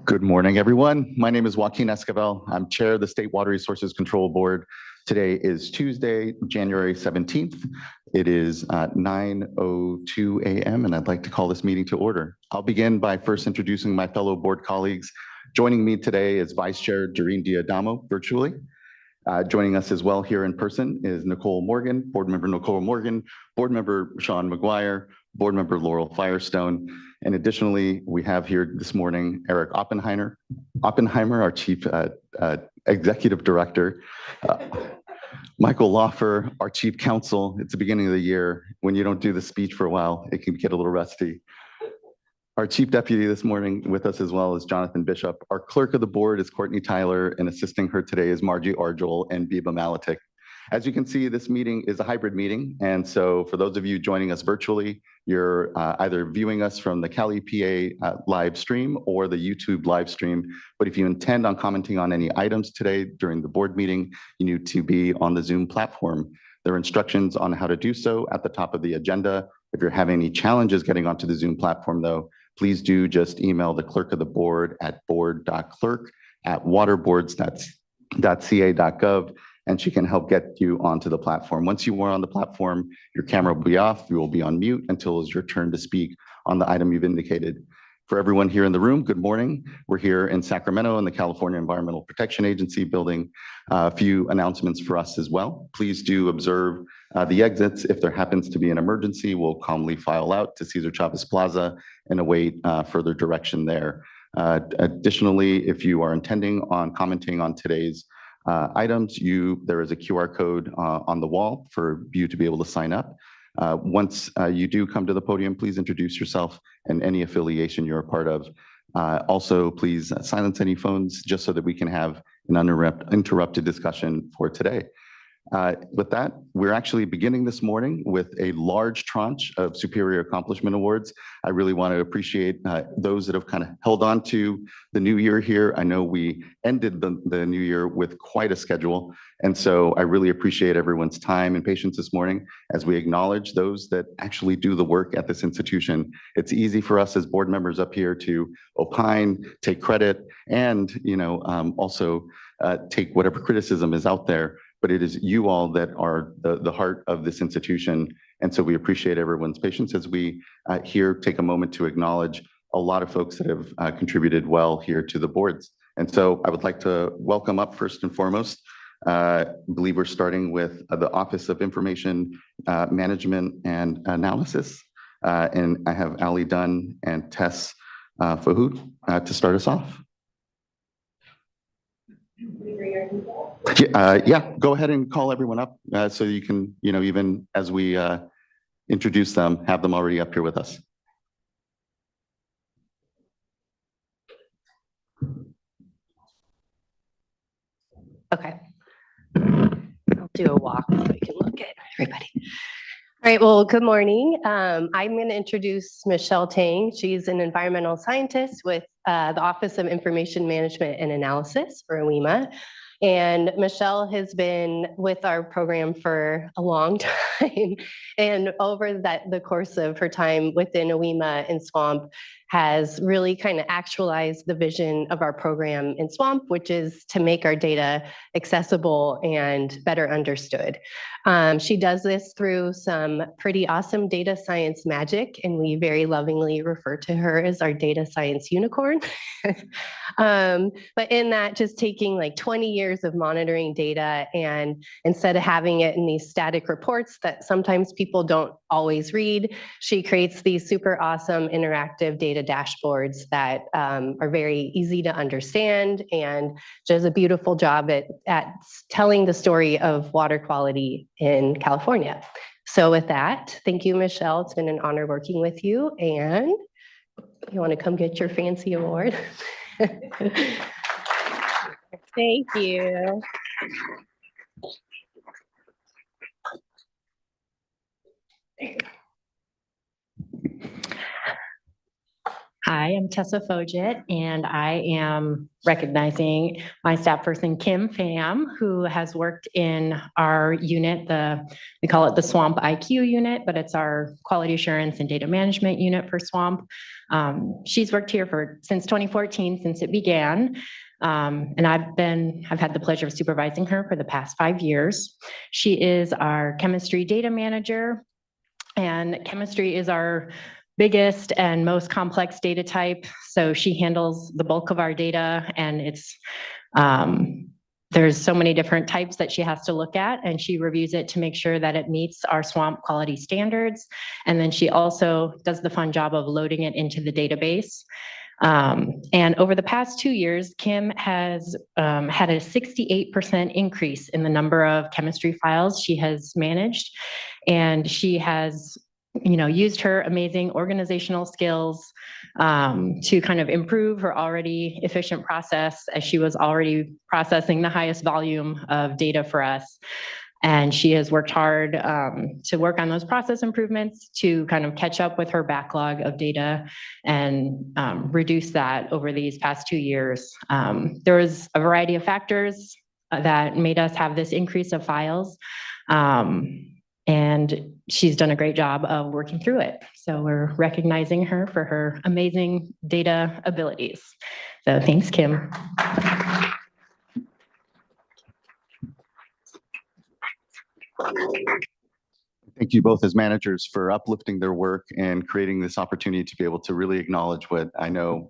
Good morning, everyone. My name is Joaquin Esquivel. I'm Chair of the State Water Resources Control Board. Today is Tuesday, January 17th. It is 9:02 a.m. and I'd like to call this meeting to order. I'll begin by first introducing my fellow board colleagues. Joining me today is Vice Chair Doreen D'Adamo virtually. Joining us as well here in person is Nicole Morgan, Board Member Nicole Morgan, Board Member Sean McGuire, Board Member Laurel Firestone. And additionally, we have here this morning Eric Oppenheimer, our Chief Executive Director, Michael Laufer, our Chief Counsel. It's the beginning of the year. When you don't do the speech for a while, it can get a little rusty. Our Chief Deputy this morning with us as well is Jonathan Bishop. Our Clerk of the Board is Courtney Tyler, and assisting her today is Margie Arjol and Biba Malatik. As you can see, this meeting is a hybrid meeting, and so for those of you joining us virtually, you're either viewing us from the Cali PA live stream or the YouTube live stream. But if you intend on commenting on any items today during the board meeting, you need to be on the Zoom platform. There are instructions on how to do so at the top of the agenda. If you're having any challenges getting onto the Zoom platform, though, please do just email the clerk of the board at board.clerk@waterboards.ca.gov, and she can help get you onto the platform. Once you are on the platform, your camera will be off. You will be on mute until it's your turn to speak on the item you've indicated. For everyone here in the room, good morning. We're here in Sacramento in the California Environmental Protection Agency building. A few announcements for us as well. Please do observe the exits. If there happens to be an emergency, we'll calmly file out to Cesar Chavez Plaza and await further direction there. Additionally, if you are intending on commenting on today's items, there is a QR code on the wall for you to be able to sign up. Once you do come to the podium, please introduce yourself and any affiliation you're a part of. Also, please silence any phones just so that we can have an uninterrupted discussion for today. With that, we're actually beginning this morning with a large tranche of Superior Accomplishment Awards. I really want to appreciate those that have kind of held on to the new year here. I know we ended the new year with quite a schedule, and so I really appreciate everyone's time and patience this morning as we acknowledge those that actually do the work at this institution. It's easy for us as board members up here to opine, take credit, and also take whatever criticism is out there. But it is you all that are the heart of this institution. And so we appreciate everyone's patience as we here take a moment to acknowledge a lot of folks that have contributed well here to the boards. And so I would like to welcome up first and foremost, I believe we're starting with the Office of Information Management and Analysis. And I have Ali Dunn and Tess Fahoud to start us off. Yeah, go ahead and call everyone up so you can, even as we introduce them, have them already up here with us. Okay. I'll do a walk so we can look at everybody. All right, well, good morning. I'm going to introduce Michelle Tang. She's an environmental scientist with the Office of Information Management and Analysis, or OIMA. And Michelle has been with our program for a long time. And over the course of her time within OIMA and SWAMP, has really kind of actualized the vision of our program in SWAMP, which is to make our data accessible and better understood. She does this through some pretty awesome data science magic, and we very lovingly refer to her as our data science unicorn. But in that, just taking like 20 years of monitoring data, and instead of having it in these static reports that sometimes people don't always read, she creates these super awesome interactive data dashboards that are very easy to understand and does a beautiful job at telling the story of water quality in California. So with that, thank you, Michelle. It's been an honor working with you, and you want to come get your fancy award? Thank you. Hi, I'm Tessa Foget, and I am recognizing my staff person, Kim Pham, who has worked in our unit, we call it the Swamp IQ unit, but it's our quality assurance and data management unit for Swamp. She's worked here since 2014, since it began. And I've had the pleasure of supervising her for the past 5 years. She is our chemistry data manager, and chemistry is our biggest and most complex data type. So she handles the bulk of our data, and there's so many different types that she has to look at, and she reviews it to make sure that it meets our Swamp quality standards. And then she also does the fun job of loading it into the database. And over the past 2 years, Kim has had a 68% increase in the number of chemistry files she has managed. And she has used her amazing organizational skills to kind of improve her already efficient process, as she was already processing the highest volume of data for us. And she has worked hard to work on those process improvements to kind of catch up with her backlog of data and reduce that over these past 2 years. There was a variety of factors that made us have this increase of files. And she's done a great job of working through it. So we're recognizing her for her amazing data abilities. So thanks, Kim. Thank you both as managers for uplifting their work and creating this opportunity to be able to really acknowledge what I know,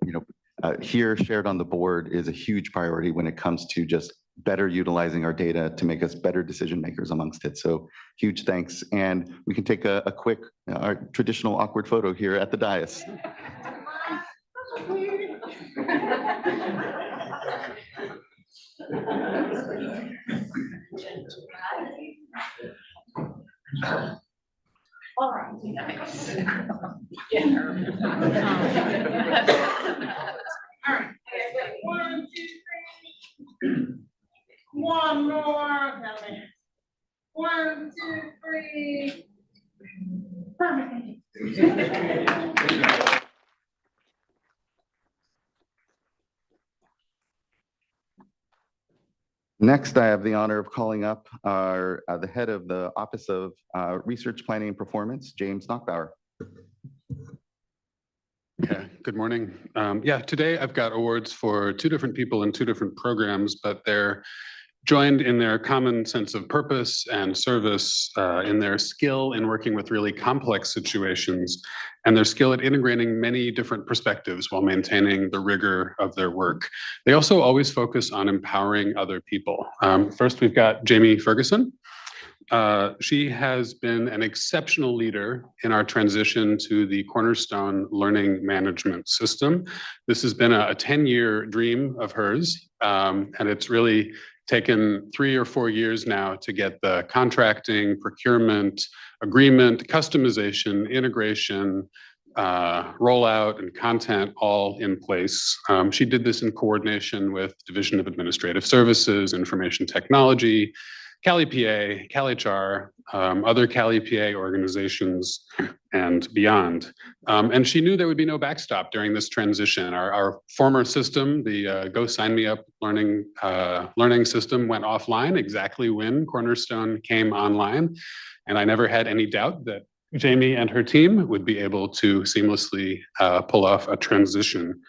here shared on the board is a huge priority when it comes to just better utilizing our data to make us better decision makers amongst it. So huge thanks. And we can take a quick, our traditional awkward photo here at the dais. All right. All right. 1, 2, 3. One more. 1, 2, 3. Perfect. Next, I have the honor of calling up the head of the Office of Research Planning and Performance, James Knockbauer. Yeah, good morning. Today I've got awards for 2 different people in 2 different programs, but they're joined in their common sense of purpose and service, in their skill in working with really complex situations, and their skill at integrating many different perspectives while maintaining the rigor of their work. They also always focus on empowering other people. First, we've got Jamie Ferguson. She has been an exceptional leader in our transition to the Cornerstone Learning Management System. This has been a 10-year dream of hers, and it's really taken 3 or 4 years now to get the contracting, procurement, agreement, customization, integration, rollout, and content all in place. She did this in coordination with Division of Administrative Services, Information Technology, CalEPA, CalHR, other CalEPA organizations, and beyond. And she knew there would be no backstop during this transition. Our former system, the Go Sign Me Up learning system, went offline exactly when Cornerstone came online. And I never had any doubt that Jamie and her team would be able to seamlessly pull off a transition.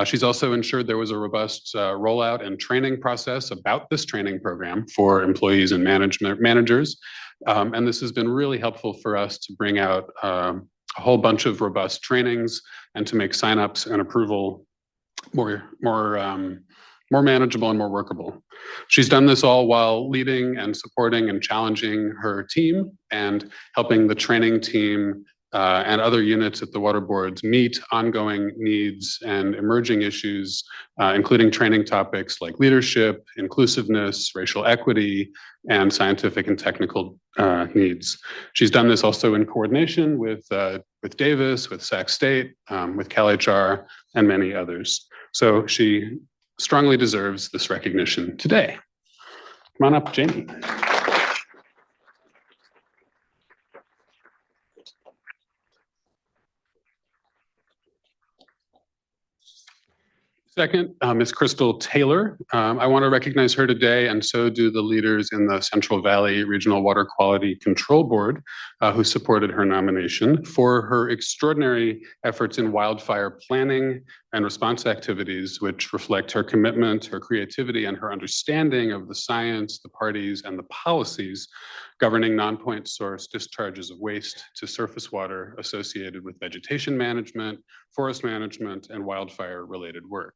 She's also ensured there was a robust rollout and training process about this training program for employees and managers. And this has been really helpful for us to bring out a whole bunch of robust trainings and to make signups and approval more manageable and more workable. She's done this all while leading and supporting and challenging her team and helping the training team and other units at the water boards meet ongoing needs and emerging issues, including training topics like leadership, inclusiveness, racial equity, and scientific and technical needs. She's done this also in coordination with Davis, with Sac State, with CalHR, and many others. So she strongly deserves this recognition today. Come on up, Jamie. Second, Ms. Crystal Taylor. I want to recognize her today, and so do the leaders in the Central Valley Regional Water Quality Control Board who supported her nomination for her extraordinary efforts in wildfire planning and response activities, which reflect her commitment, her creativity, and her understanding of the science, the parties, and the policies governing non-point source discharges of waste to surface water associated with vegetation management, forest management, and wildfire-related work.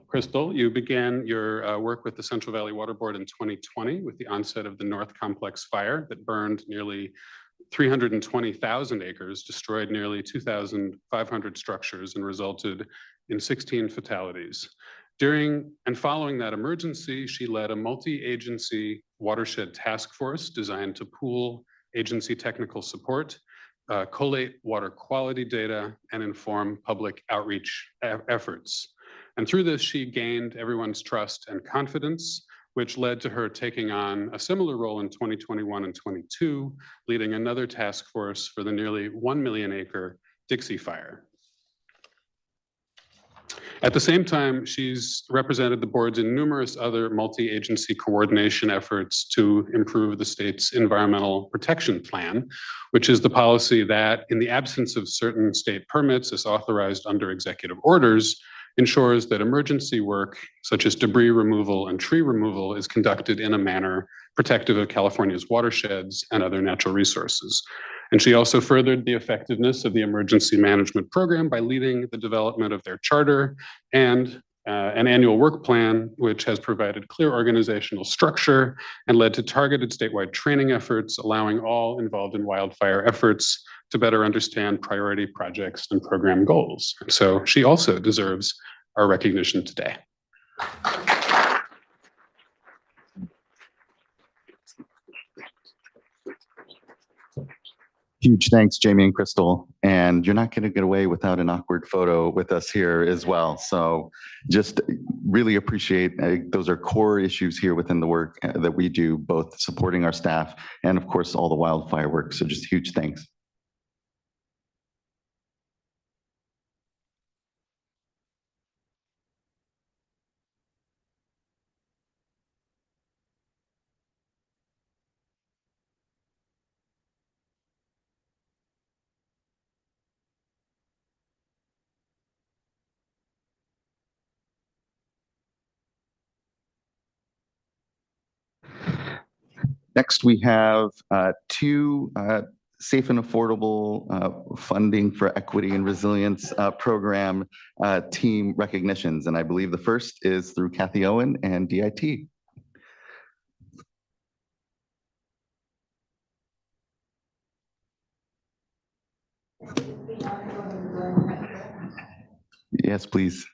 Crystal, you began your work with the Central Valley Water Board in 2020 with the onset of the North Complex fire that burned nearly 320,000 acres, destroyed nearly 2,500 structures, and resulted in 16 fatalities. During and following that emergency, she led a multi-agency watershed task force designed to pool agency technical support, collate water quality data, and inform public outreach efforts. And through this, she gained everyone's trust and confidence, which led to her taking on a similar role in 2021 and 22, leading another task force for the nearly 1 million acre Dixie Fire. At the same time, she's represented the boards in numerous other multi-agency coordination efforts to improve the state's environmental protection plan, which is the policy that, in the absence of certain state permits as authorized under executive orders, ensures that emergency work, such as debris removal and tree removal, is conducted in a manner protective of California's watersheds and other natural resources. And she also furthered the effectiveness of the emergency management program by leading the development of their charter and an annual work plan, which has provided clear organizational structure and led to targeted statewide training efforts, allowing all involved in wildfire efforts to better understand priority projects and program goals. So she also deserves our recognition today. Huge thanks, Jamie and Crystal. And you're not going to get away without an awkward photo with us here as well. So just really appreciate, those are core issues here within the work that we do, both supporting our staff and of course, all the wildfire work. So just huge thanks. Next, we have two safe and affordable funding for equity and resilience program team recognitions. And I believe the first is through Kathy Owen and DIT. Yes, please.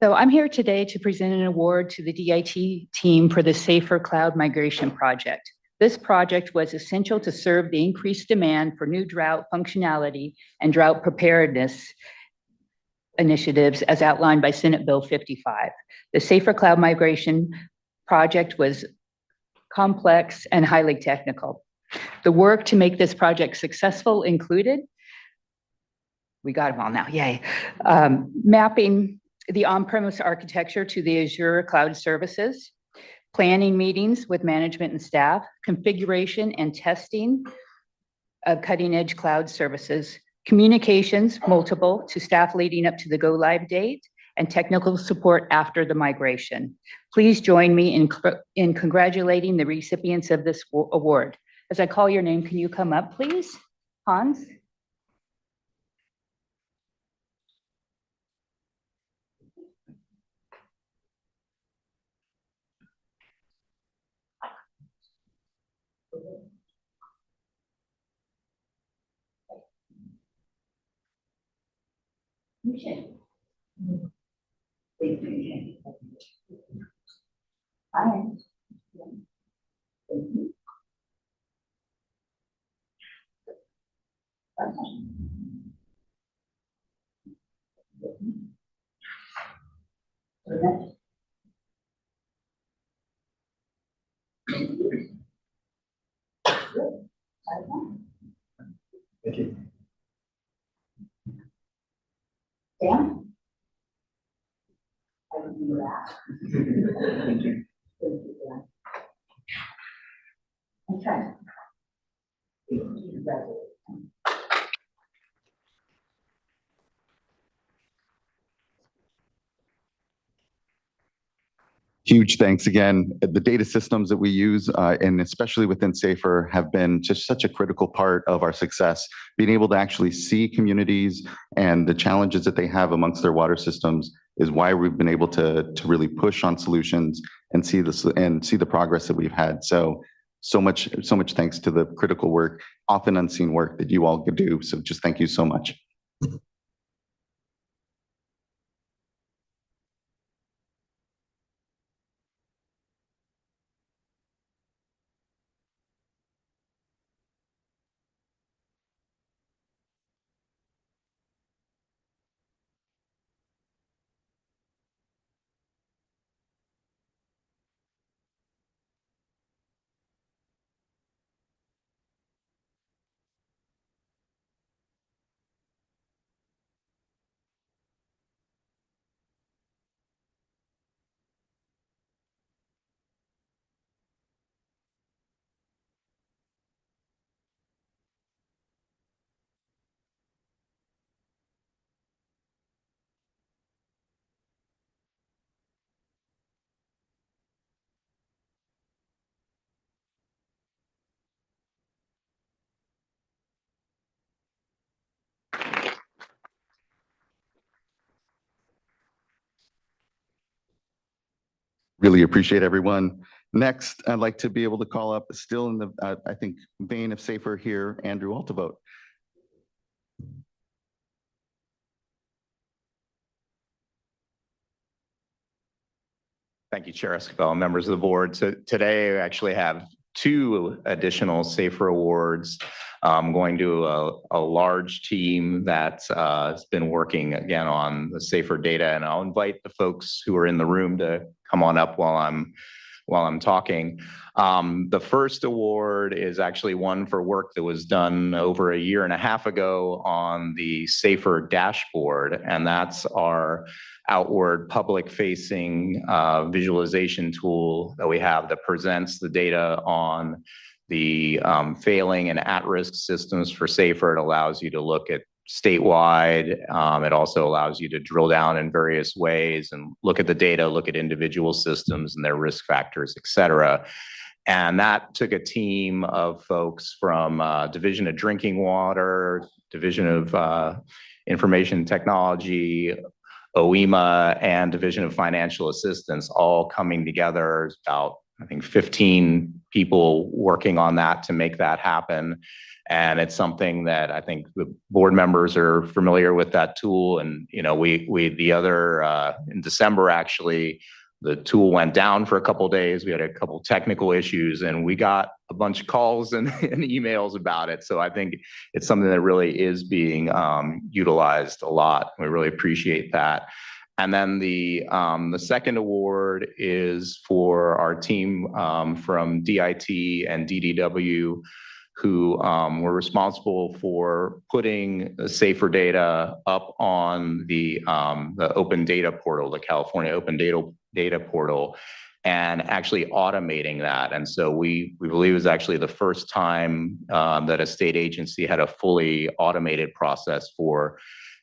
So I'm here today to present an award to the DIT team for the Safer Cloud Migration Project. This project was essential to serve the increased demand for new drought functionality and drought preparedness initiatives as outlined by Senate Bill 55. The Safer Cloud Migration Project was complex and highly technical. The work to make this project successful included, we got them all now, yay, mapping the on-premise architecture to the Azure cloud services, planning meetings with management and staff, configuration and testing of cutting-edge cloud services, communications, multiple, to staff leading up to the go-live date, and technical support after the migration. Please join me in congratulating the recipients of this award. As I call your name, can you come up, please? Hans? Thank you. Dan? do that. Okay. Huge thanks again. The data systems that we use, and especially within SAFER, have been just such a critical part of our success. Being able to actually see communities and the challenges that they have amongst their water systems is why we've been able to really push on solutions and see the progress that we've had. So much thanks to the critical work, often unseen work that you all could do. So just thank you so much. Really appreciate everyone. Next, I'd like to be able to call up, still in the, I think, vein of SAFER here, Andrew Altivote. Thank you, Chair Escobar, members of the board. So today we actually have 2 additional SAFER awards. Going to a large team that has been working again on the SAFER data, and I'll invite the folks who are in the room to come on up while I'm talking. The first award is actually one for work that was done over a year and a half ago on the SAFER dashboard, and that's our outward public-facing visualization tool that we have that presents the data on the failing and at-risk systems for SAFER. It allows you to look at statewide. It also allows you to drill down in various ways and look at the data, look at individual systems and their risk factors, et cetera. And that took a team of folks from Division of Drinking Water, Division of Information Technology, OEMA, and Division of Financial Assistance, all coming together. About, I think, 15 people working on that to make that happen. And it's something that I think the board members are familiar with that tool. And, you know, in December, actually, the tool went down for a couple of days. We had a couple of technical issues and we got a bunch of calls and emails about it. So I think it's something that really is being utilized a lot. We really appreciate that. And then the second award is for our team from DIT and DDW, who were responsible for putting the SAFER data up on the open data portal, the California Open Data Portal, and actually automating that. And so we believe it was actually the first time that a state agency had a fully automated process for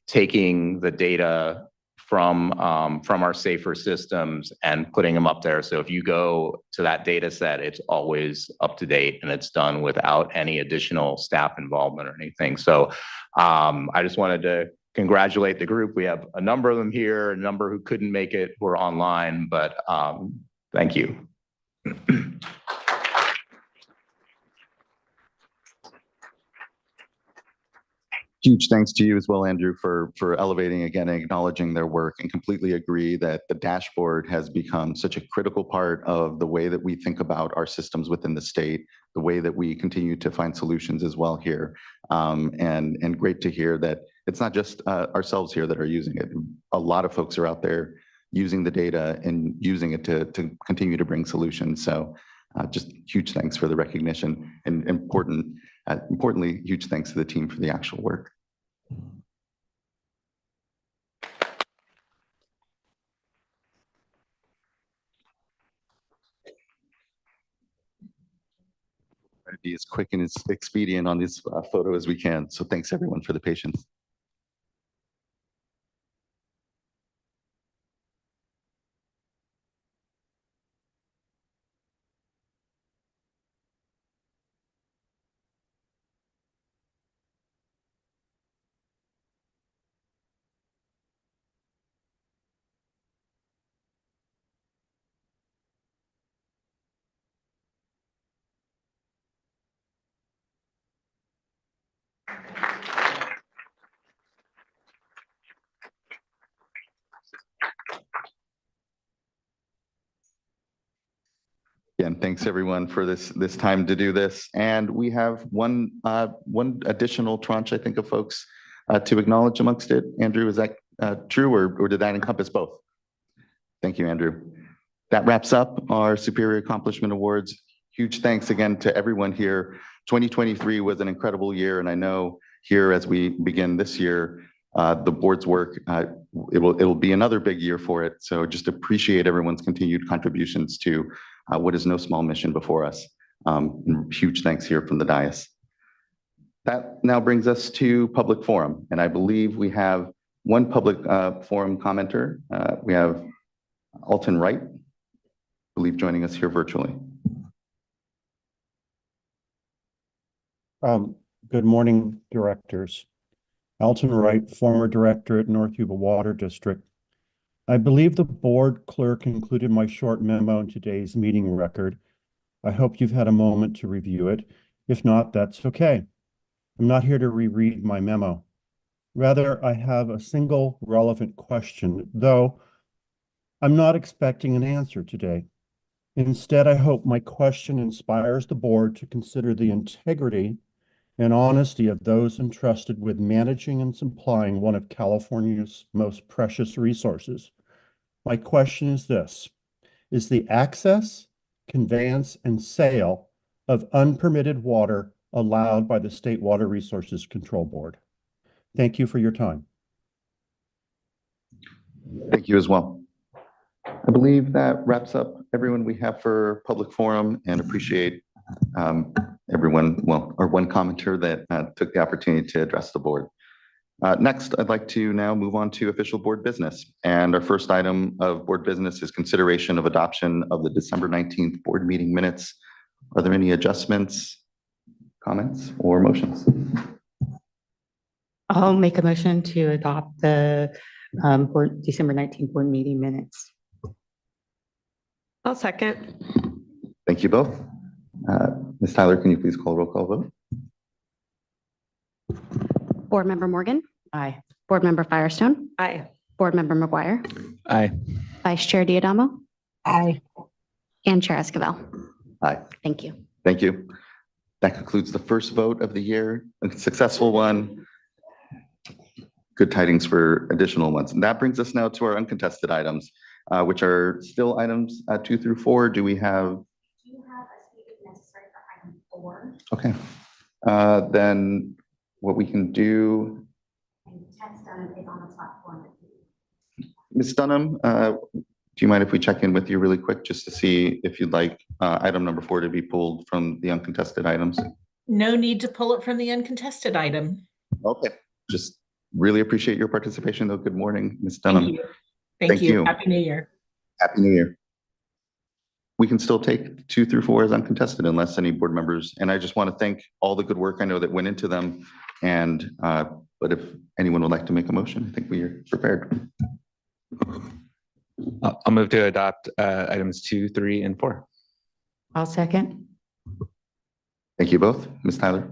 taking the data from our SAFER systems and putting them up there. So if you go to that data set, it's always up to date and it's done without any additional staff involvement or anything. So I just wanted to congratulate the group. We have a number of them here, a number who couldn't make it who are online, but thank you. Huge thanks to you as well, Andrew, for elevating again and acknowledging their work, and completely agree that the dashboard has become such a critical part of the way that we think about our systems within the state, the way that we continue to find solutions as well here. And great to hear that it's not just ourselves here that are using it. A lot of folks are out there using the data and using it to continue to bring solutions. So just huge thanks for the recognition, and importantly, huge thanks to the team for the actual work. be as quick and as expedient on this photo as we can. So thanks everyone for the patience. Again, thanks everyone for this time to do this. And we have one additional tranche, I think, of folks to acknowledge amongst it. Andrew, is that true, or did that encompass both? Thank you, Andrew. That wraps up our Superior Accomplishment Awards. Huge thanks again to everyone here. 2023 was an incredible year, and I know here as we begin this year, the board's work, it'll be another big year for it. So just appreciate everyone's continued contributions to what is no small mission before us. Huge thanks here from the dais. That now brings us to public forum, and I believe we have one public forum commenter. We have Alton Wright, I believe, joining us here virtually. Good morning, directors. Alton Wright, former director at North Yuba Water District. I believe the board clerk included my short memo in today's meeting record. I hope you've had a moment to review it. If not, that's okay. I'm not here to reread my memo. Rather, I have a single relevant question, though I'm not expecting an answer today. Instead, I hope my question inspires the board to consider the integrity and honesty of those entrusted with managing and supplying one of California's most precious resources. My question is this: is the access, conveyance, and sale of unpermitted water allowed by the State Water Resources Control Board? Thank you for your time. Thank you as well. I believe that wraps up everyone we have for public forum, and appreciate everyone, well, or one commenter that took the opportunity to address the board. Next, I'd like to now move on to official board business. And our first item of board business is consideration of adoption of the December 19th board meeting minutes. Are there any adjustments, comments, or motions? I'll make a motion to adopt the December 19th board meeting minutes. I'll second. Thank you both. Ms. Tyler, can you please call roll call vote? Board Member Morgan, Aye. Board Member Firestone, Aye. Board Member McGuire, Aye. Vice Chair Diadamo, Aye. and Chair Esquivel. Aye. Thank you. Thank you. That concludes the first vote of the year, a successful one. Good tidings for additional ones. And that brings us now to our uncontested items, which are still items 2 through 4. Do we have? Do you have a speaker necessary for item 4? Okay. Then what we can do. And text on it is on the platform. Ms. Dunham, do you mind if we check in with you really quick just to see if you'd like item number 4 to be pulled from the uncontested items? No need to pull it from the uncontested item. Okay. Just really appreciate your participation, though. Good morning, Ms. Dunham. Thank you. Thank you. Happy New Year. Happy New Year. We can still take 2 through 4 as uncontested unless any board members, and I just want to thank all the good work I know that went into them. And, but if anyone would like to make a motion, I think we are prepared. I'll move to adopt items 2, 3, and 4. I'll second. Thank you both. Ms. Tyler?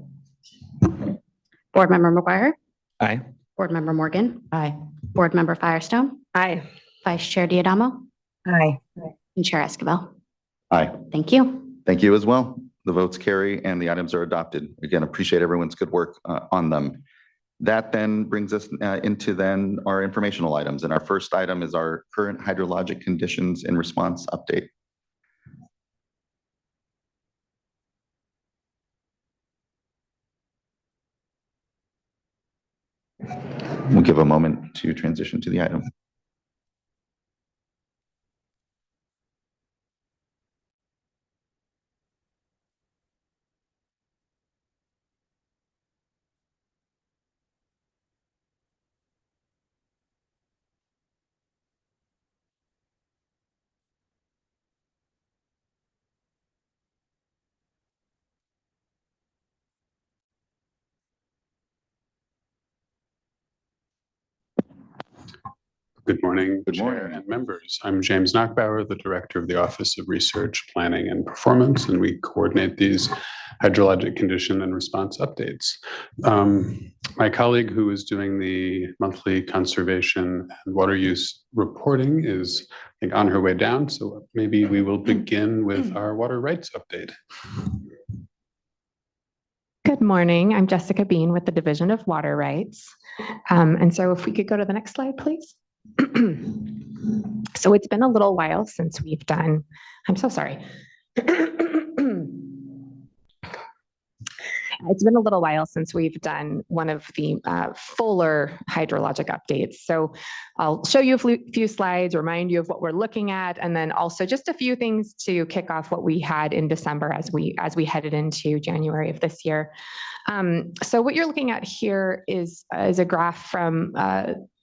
Board Member McGuire, Aye. Board Member Morgan, Aye. Board Member Firestone, Aye. Vice Chair Diadamo, Aye. and Chair Esquivel. Aye. Thank you. Thank you as well. The votes carry and the items are adopted. Again, appreciate everyone's good work on them. That then brings us into then our informational items. And our first item is our current hydrologic conditions and response update. We'll give a moment to transition to the item. Good morning, Good Chair morning. and members. I'm James Knockbauer, the Director of the Office of Research, Planning and Performance, and we coordinate these hydrologic condition and response updates. My colleague who is doing the monthly conservation and water use reporting is, I think, on her way down, so maybe we will begin with our water rights update. Good morning. I'm Jessica Bean with the Division of Water Rights. And so if we could go to the next slide, please. So it's been a little while since we've done, I'm so sorry. It's been a little while since we've done one of the fuller hydrologic updates. So I'll show you a few slides, remind you of what we're looking at, and then also just a few things to kick off what we had in December as we headed into January of this year. So what you're looking at here is a graph from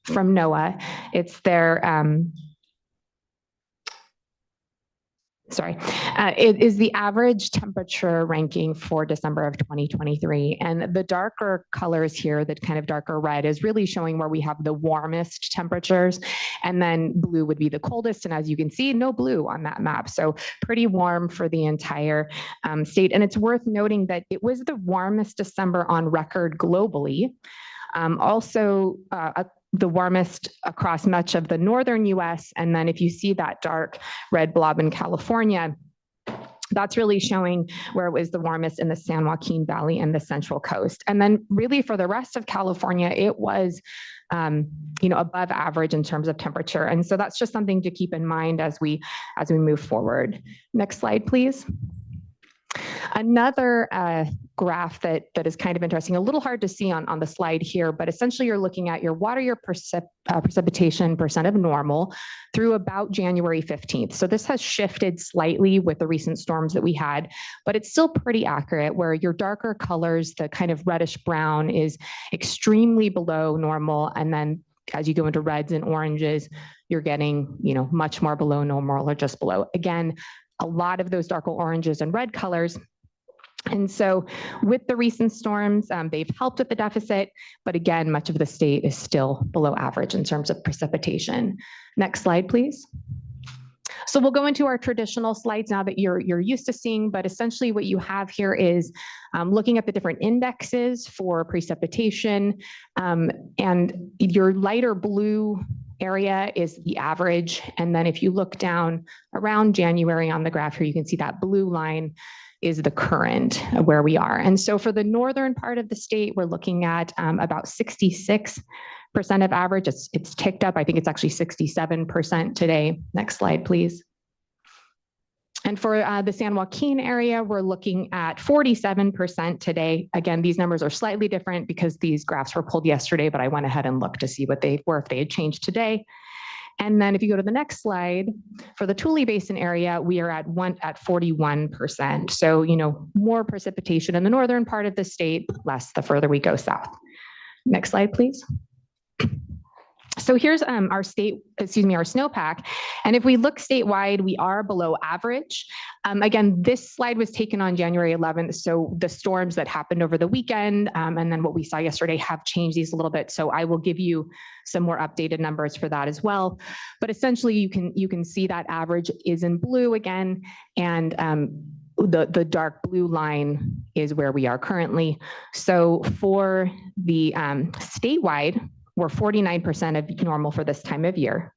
NOAA. It's their it is the average temperature ranking for December of 2023. And the darker colors here, the kind of darker red, is really showing where we have the warmest temperatures. And then blue would be the coldest. And as you can see, no blue on that map. So pretty warm for the entire state. And it's worth noting that it was the warmest December on record globally. Also, the warmest across much of the northern US. And then if you see that dark red blob in California, that's really showing where it was the warmest in the San Joaquin Valley and the Central Coast. And then really for the rest of California, it was above average in terms of temperature. And so that's just something to keep in mind as we move forward. Next slide, please. Another graph that is kind of interesting, a little hard to see on the slide here, but essentially you're looking at your water year precipitation percent of normal through about January 15th. So this has shifted slightly with the recent storms that we had, but it's still pretty accurate where your darker colors, the kind of reddish brown, is extremely below normal. And then as you go into reds and oranges, you're getting, much more below normal or just below. Again, a lot of those darker oranges and red colors. And so with the recent storms, they've helped with the deficit, but again, much of the state is still below average in terms of precipitation. Next slide, please. So we'll go into our traditional slides now that you're used to seeing, but essentially what you have here is looking at the different indexes for precipitation, and your lighter blue area is the average. And then if you look down around January on the graph here, you can see that blue line is the current of where we are. And so for the northern part of the state, we're looking at about 66% of average. It's ticked up. I think it's actually 67% today. Next slide, please. And for the San Joaquin area, we're looking at 47% today. Again, these numbers are slightly different because these graphs were pulled yesterday, but I went ahead and looked to see what they were, if they had changed today. And then if you go to the next slide, for the Tule Basin area, we are at 41%. So, more precipitation in the northern part of the state, less the further we go south. Next slide, please. So here's our snowpack. And if we look statewide, we are below average. Again, this slide was taken on January 11th. So the storms that happened over the weekend and then what we saw yesterday have changed these a little bit. So I will give you some more updated numbers for that as well. But essentially you can see that average is in blue again. And the dark blue line is where we are currently. So for the statewide, we're 49% of normal for this time of year.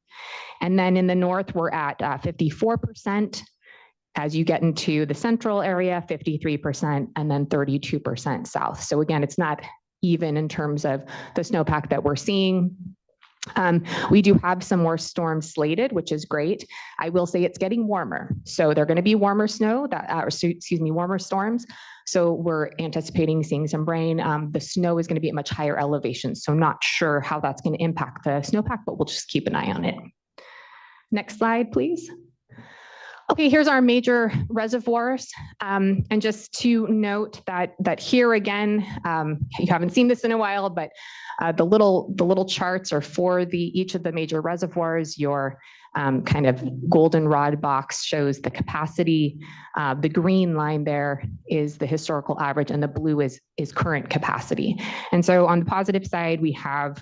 And then in the north, we're at 54%. As you get into the central area, 53%, and then 32% south. So again, it's not even in terms of the snowpack that we're seeing. We do have some more storms slated, which is great. I will say it's getting warmer. So they're going to be warmer warmer storms. So we're anticipating seeing some rain. The snow is going to be at much higher elevations. So not sure how that's going to impact the snowpack, but we'll just keep an eye on it. Next slide, please. Okay, here's our major reservoirs. And just to note that here again, you haven't seen this in a while, but the little charts are for each of the major reservoirs. Your kind of goldenrod box shows the capacity. The green line there is the historical average, and the blue is current capacity. And so on the positive side, we have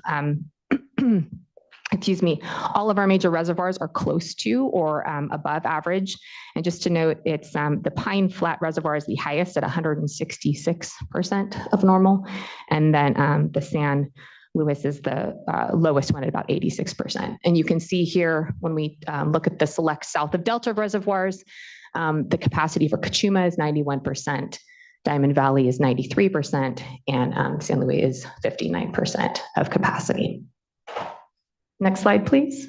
all of our major reservoirs are close to or above average. And just to note, it's the Pine Flat Reservoir is the highest at 166% of normal. And then the San Luis is the lowest one at about 86%. And you can see here when we look at the select south of Delta reservoirs, the capacity for Cachuma is 91%, Diamond Valley is 93%, and San Luis is 59% of capacity. Next slide, please.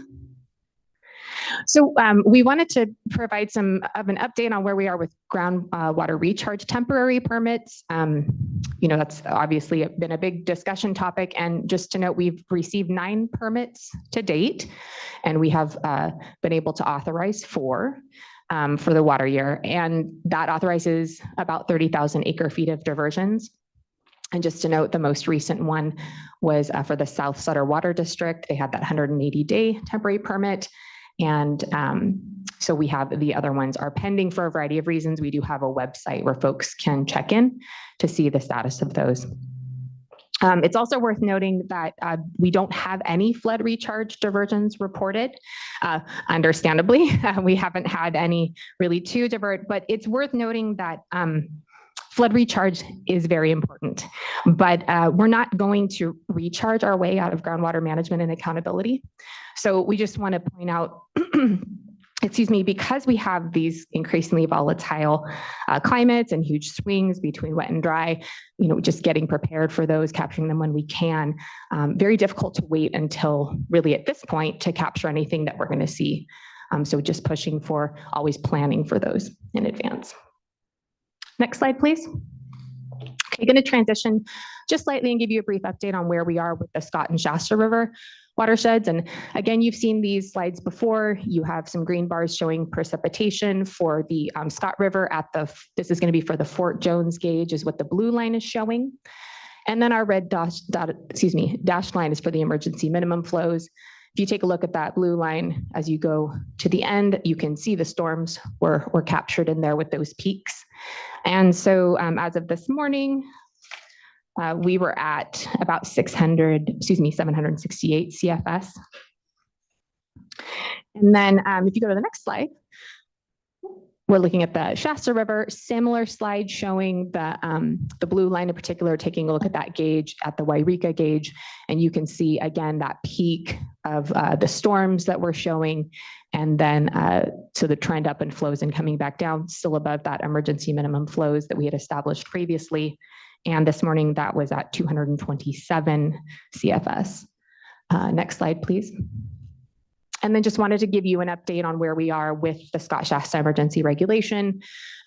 So we wanted to provide some of an update on where we are with groundwater recharge temporary permits. That's obviously been a big discussion topic. And just to note, we've received 9 permits to date, and we have been able to authorize 4 for the water year. And that authorizes about 30,000 acre feet of diversions. And just to note, the most recent one was for the South Sutter Water District. They had that 180-day temporary permit. And so we have the other ones are pending for a variety of reasons. We do have a website where folks can check in to see the status of those. It's also worth noting that we don't have any flood recharge diversions reported. Understandably, we haven't had any really to divert, but it's worth noting that flood recharge is very important, but we're not going to recharge our way out of groundwater management and accountability. So we just want to point out, because we have these increasingly volatile climates and huge swings between wet and dry, just getting prepared for those, capturing them when we can, very difficult to wait until really at this point to capture anything that we're going to see. So just pushing for always planning for those in advance. Next slide, please. Okay, going to transition just slightly and give you a brief update on where we are with the Scott and Shasta River watersheds. And again, you've seen these slides before. You have some green bars showing precipitation for the Scott River at this is going to be for the Fort Jones gauge is what the blue line is showing. And then our red dashed line is for the emergency minimum flows. If you take a look at that blue line, as you go to the end, you can see the storms were captured in there with those peaks. And so as of this morning, we were at about 768 CFS. And then if you go to the next slide, we're looking at the Shasta River, similar slide showing the blue line in particular, taking a look at that gauge at the Wairika gauge. And you can see, again, that peak of the storms that we're showing. And then, so the trend up in flows and coming back down, still above that emergency minimum flows that we had established previously. And this morning, that was at 227 CFS. Next slide, please. And then just wanted to give you an update on where we are with the Scott-Shasta emergency regulation.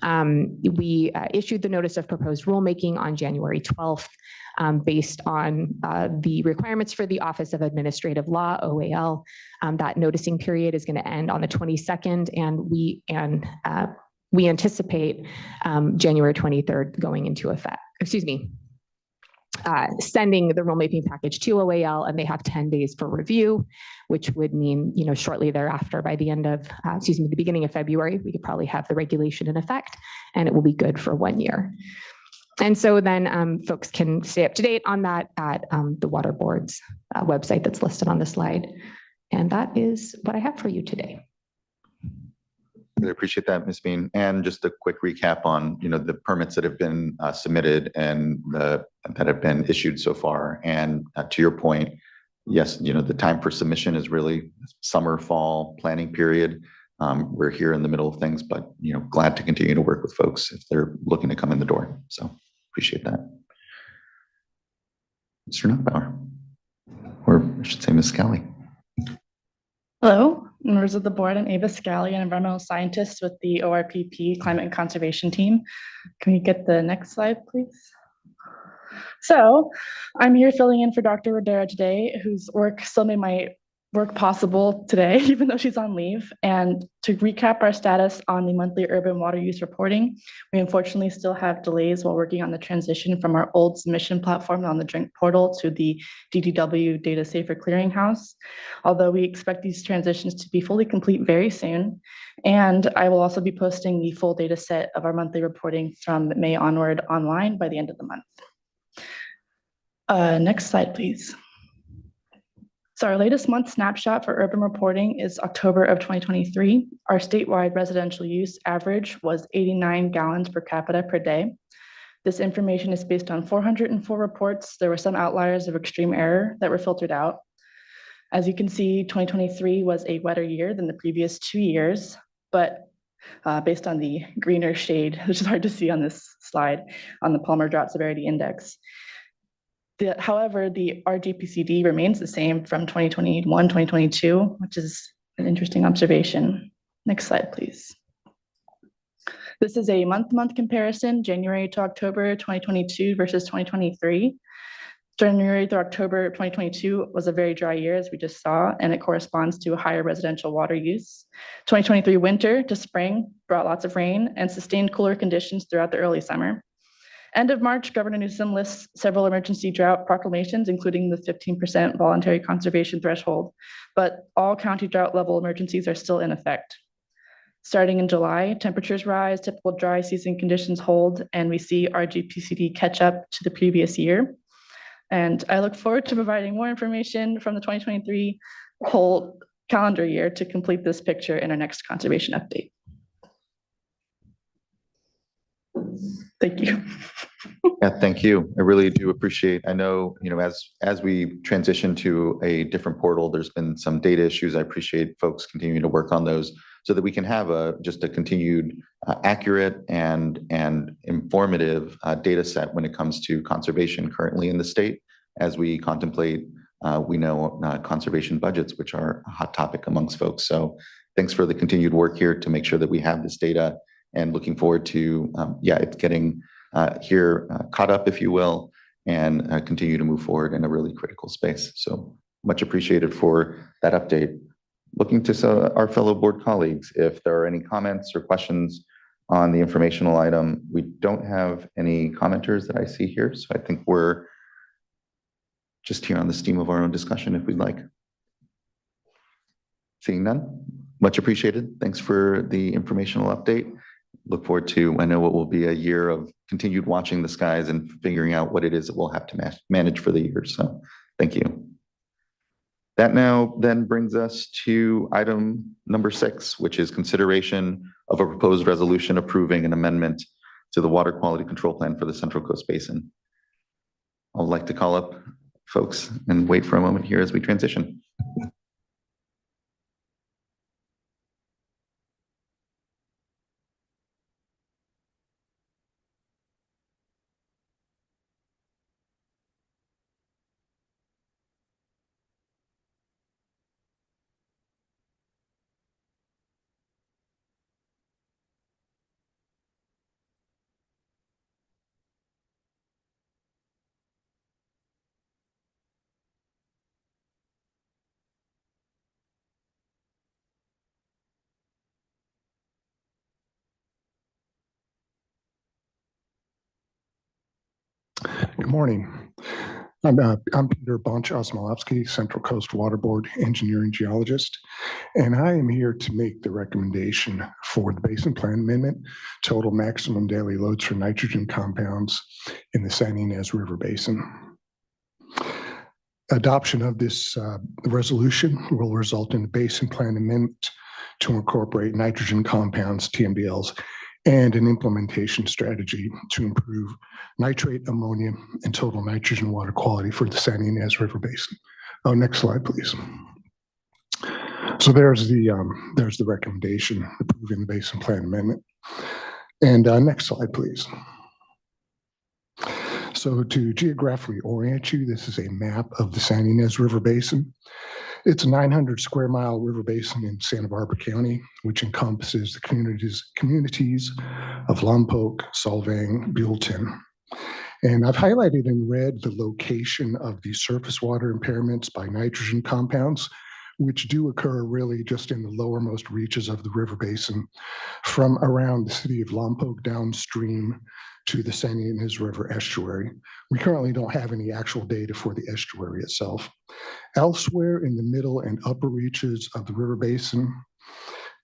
We issued the notice of proposed rulemaking on January 12th based on the requirements for the Office of Administrative Law, OAL. That noticing period is going to end on the 22nd, and we anticipate January 23rd going into effect. Sending the rulemaking package to OAL, and they have 10 days for review, which would mean, shortly thereafter, by the end of, the beginning of February, we could probably have the regulation in effect, and it will be good for 1 year. And so then folks can stay up to date on that at the Water Board's website that's listed on the slide. And that is what I have for you today. Really appreciate that, Ms. Bean. And just a quick recap on, the permits that have been submitted and that have been issued so far. And to your point, yes, the time for submission is really summer, fall planning period. We're here in the middle of things, but, glad to continue to work with folks if they're looking to come in the door. So appreciate that. Mr. Nuckbauer, or I should say Ms. Scally. Hello, members of the board. I'm Ava Scally, an environmental scientist with the ORPP Climate and Conservation Team. Can we get the next slide, please? So I'm here filling in for Dr. Rodera today, whose work still made my work possible today, even though she's on leave. And to recap our status on the monthly urban water use reporting, we unfortunately still have delays while working on the transition from our old submission platform on the Drink portal to the DDW Data Safer Clearinghouse, although we expect these transitions to be fully complete very soon. And I will also be posting the full data set of our monthly reporting from May onward online by the end of the month. Next slide, please. So our latest month snapshot for urban reporting is October of 2023. Our statewide residential use average was 89 gallons per capita per day. This information is based on 404 reports. There were some outliers of extreme error that were filtered out. As you can see, 2023 was a wetter year than the previous 2 years, but based on the greener shade, which is hard to see on this slide, on the Palmer Drought Severity Index. However, the RGPCD remains the same from 2021, 2022, which is an interesting observation. Next slide, please. This is a month-to-month comparison, January to October 2022 versus 2023. January through October 2022 was a very dry year, as we just saw, and it corresponds to a higher residential water use. 2023 winter to spring brought lots of rain and sustained cooler conditions throughout the early summer. End of March, Governor Newsom lists several emergency drought proclamations, including the 15% voluntary conservation threshold, but all county drought level emergencies are still in effect. Starting in July, temperatures rise, typical dry season conditions hold, and we see RGPCD catch up to the previous year. And I look forward to providing more information from the 2023 whole calendar year to complete this picture in our next conservation update. Thank you. Yeah, thank you. I really do appreciate. I know, as we transition to a different portal, there's been some data issues. I appreciate folks continuing to work on those so that we can have just a continued accurate and informative data set when it comes to conservation currently in the state as we contemplate, we know conservation budgets, which are a hot topic amongst folks. So thanks for the continued work here to make sure that we have this data, and looking forward to, it's getting here caught up, if you will, and continue to move forward in a really critical space. So much appreciated for that update. Looking to our fellow board colleagues, if there are any comments or questions on the informational item. We don't have any commenters that I see here, so I think we're just here on the steam of our own discussion if we'd like. Seeing none, much appreciated. Thanks for the informational update. Look forward to, I know what will be a year of continued watching the skies and figuring out what it is that we'll have to manage for the year. So thank you. That now then brings us to item number 6, which is consideration of a proposed resolution approving an amendment to the water quality control plan for the Central Coast Basin. I'd like to call up folks and wait for a moment here as we transition. Good morning. I'm Peter Bonch-Osmolowski, Central Coast Water Board Engineering Geologist, and I am here to make the recommendation for the Basin Plan Amendment, total maximum daily loads for nitrogen compounds in the San Ynez River Basin. Adoption of this resolution will result in the Basin Plan Amendment to incorporate nitrogen compounds, TMDLs, and an implementation strategy to improve nitrate, ammonia, and total nitrogen water quality for the San Ynez River Basin. Oh, next slide, please. So there's the recommendation approving the Basin Plan Amendment. And next slide, please. So to geographically orient you, this is a map of the San Ynez River Basin. It's a 900 square mile river basin in Santa Barbara County, which encompasses the communities of Lompoc, Solvang, Buellton. And I've highlighted in red the location of the surface water impairments by nitrogen compounds, which do occur really just in the lowermost reaches of the river basin from around the city of Lompoc downstream to the San Ynez River estuary. We currently don't have any actual data for the estuary itself. Elsewhere in the middle and upper reaches of the river basin,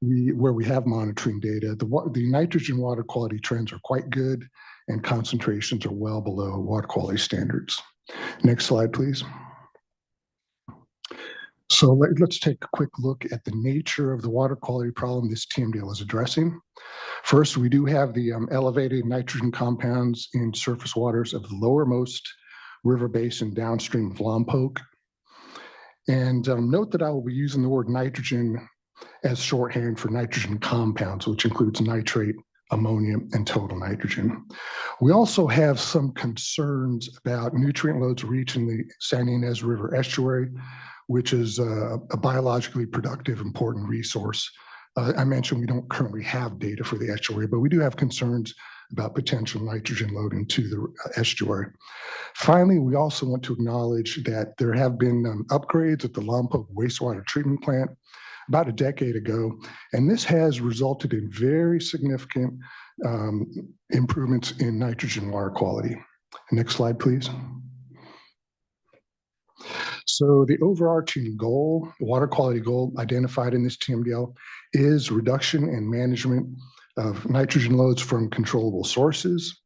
where we have monitoring data, the nitrogen water quality trends are quite good and concentrations are well below water quality standards. Next slide, please. So let's take a quick look at the nature of the water quality problem this TMDL is addressing. First, we do have the elevated nitrogen compounds in surface waters of the lowermost river basin downstream of Lompoc. And note that I will be using the word nitrogen as shorthand for nitrogen compounds, which includes nitrate, ammonia, and total nitrogen. We also have some concerns about nutrient loads reaching the San Ynez River estuary, which is a biologically productive, important resource. I mentioned we don't currently have data for the estuary, but we do have concerns about potential nitrogen load into the estuary. Finally, we also want to acknowledge that there have been upgrades at the Lompoc wastewater treatment plant about a decade ago, and this has resulted in very significant improvements in nitrogen water quality. Next slide, please. So the overarching goal, the water quality goal identified in this TMDL is reduction and management of nitrogen loads from controllable sources.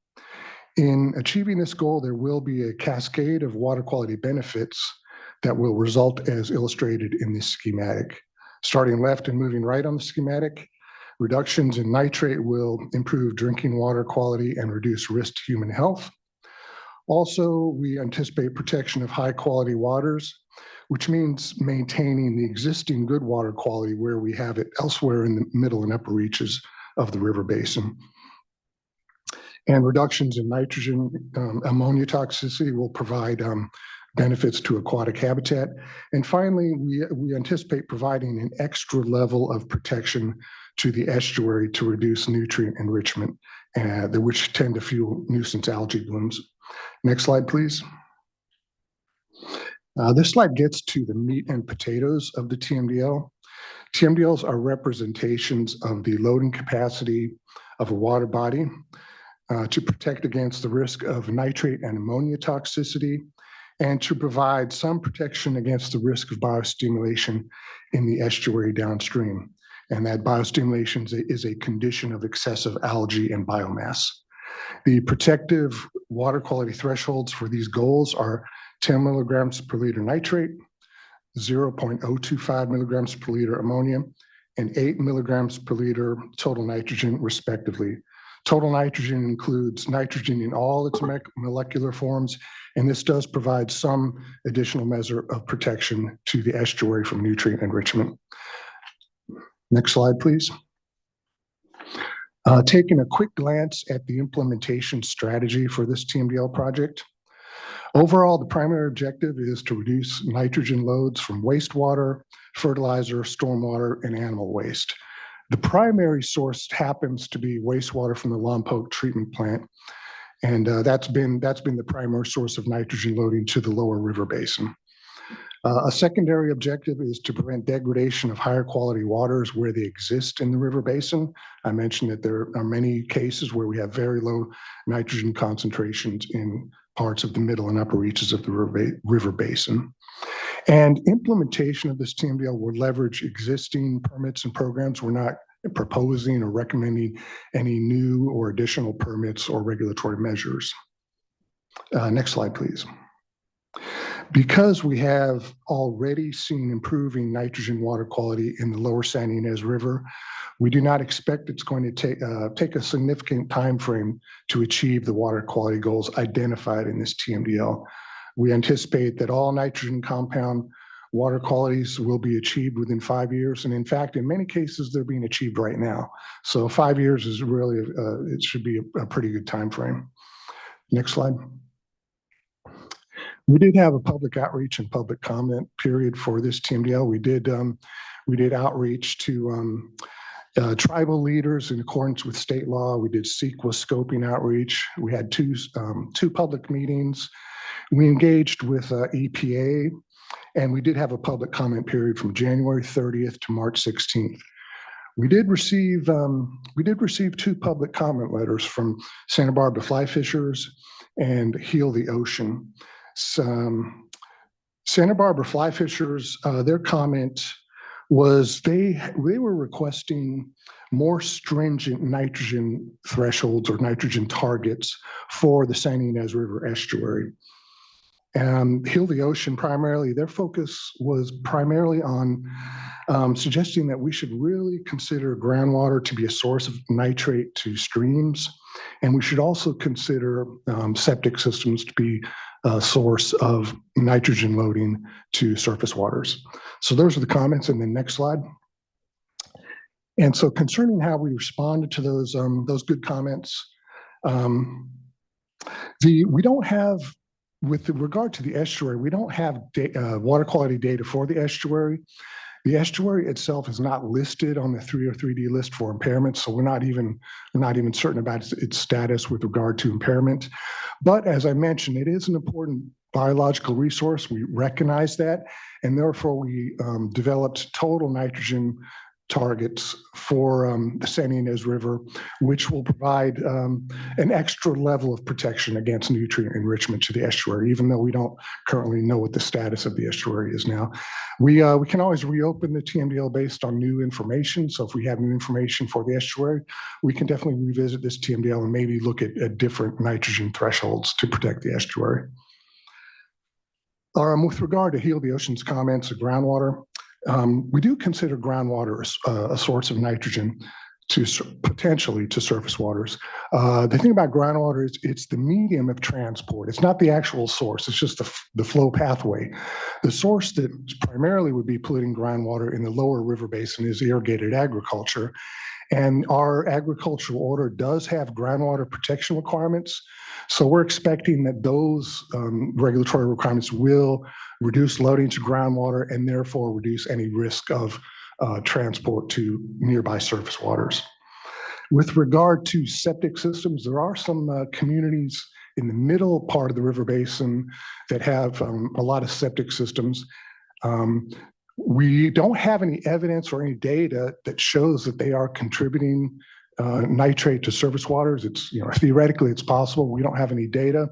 In achieving this goal, there will be a cascade of water quality benefits that will result as illustrated in this schematic. Starting left and moving right on the schematic, reductions in nitrate will improve drinking water quality and reduce risk to human health. Also, we anticipate protection of high quality waters, which means maintaining the existing good water quality where we have it elsewhere in the middle and upper reaches of the river basin. And reductions in nitrogen ammonia toxicity will provide benefits to aquatic habitat. And finally, we anticipate providing an extra level of protection to the estuary to reduce nutrient enrichment, which tend to fuel nuisance algae blooms. Next slide, please. This slide gets to the meat and potatoes of the TMDL. TMDLs are representations of the loading capacity of a water body to protect against the risk of nitrate and ammonia toxicity, and to provide some protection against the risk of biostimulation in the estuary downstream. And that biostimulation is a condition of excessive algae and biomass. The protective water quality thresholds for these goals are 10 milligrams per liter nitrate, 0.025 milligrams per liter ammonia, and 8 milligrams per liter total nitrogen, respectively. Total nitrogen includes nitrogen in all its molecular forms, and this does provide some additional measure of protection to the estuary from nutrient enrichment. Next slide, please. Taking a quick glance at the implementation strategy for this TMDL project. Overall, the primary objective is to reduce nitrogen loads from wastewater, fertilizer, stormwater, and animal waste. The primary source happens to be wastewater from the Lompoc treatment plant, and that's been the primary source of nitrogen loading to the lower river basin. A secondary objective is to prevent degradation of higher quality waters where they exist in the river basin. I mentioned that there are many cases where we have very low nitrogen concentrations in parts of the middle and upper reaches of the river basin. And implementation of this TMDL will leverage existing permits and programs. We're not proposing or recommending any new or additional permits or regulatory measures. Next slide, please. Because we have already seen improving nitrogen water quality in the lower San Ynez River, we do not expect it's going to take a significant time frame to achieve the water quality goals identified in this TMDL. We anticipate that all nitrogen compound water qualities will be achieved within 5 years. And in fact, in many cases, they're being achieved right now. So 5 years is really, it should be a pretty good time frame. Next slide. We did have a public outreach and public comment period for this TMDL. We did outreach to tribal leaders in accordance with state law. We did CEQA scoping outreach. We had two public meetings. We engaged with EPA, and we did have a public comment period from January 30th to March 16th. We did receive 2 public comment letters from Santa Barbara Fly Fishers and Heal the Ocean. Santa Barbara Fly Fishers, their comment was they were requesting more stringent nitrogen thresholds or nitrogen targets for the San Ynez River estuary. Heal the Ocean primarily, their focus was primarily on suggesting that we should really consider groundwater to be a source of nitrate to streams. And we should also consider septic systems to be a source of nitrogen loading to surface waters. So those are the comments in the next slide. And so concerning how we responded to those good comments, we don't have, with regard to the estuary, we don't have water quality data for the estuary. The estuary itself is not listed on the 303D list for impairment, so we're not even certain about its status with regard to impairment. But as I mentioned, it is an important biological resource. We recognize that, and therefore we developed total nitrogen targets for the San Ynez River, which will provide an extra level of protection against nutrient enrichment to the estuary, even though we don't currently know what the status of the estuary is now. We can always reopen the TMDL based on new information. So if we have new information for the estuary, we can definitely revisit this TMDL and maybe look at different nitrogen thresholds to protect the estuary. With regard to Heal the Ocean's comments of groundwater, we do consider groundwater a source of nitrogen potentially to surface waters. The thing about groundwater is it's the medium of transport. It's not the actual source. It's just the flow pathway. The source that primarily would be polluting groundwater in the lower river basin is irrigated agriculture. And our agricultural order does have groundwater protection requirements. So we're expecting that those regulatory requirements will reduce loading to groundwater and therefore reduce any risk of transport to nearby surface waters. With regard to septic systems, there are some communities in the middle part of the river basin that have a lot of septic systems. We don't have any evidence or any data that shows that they are contributing nitrate to surface waters. It's, theoretically it's possible. We don't have any data.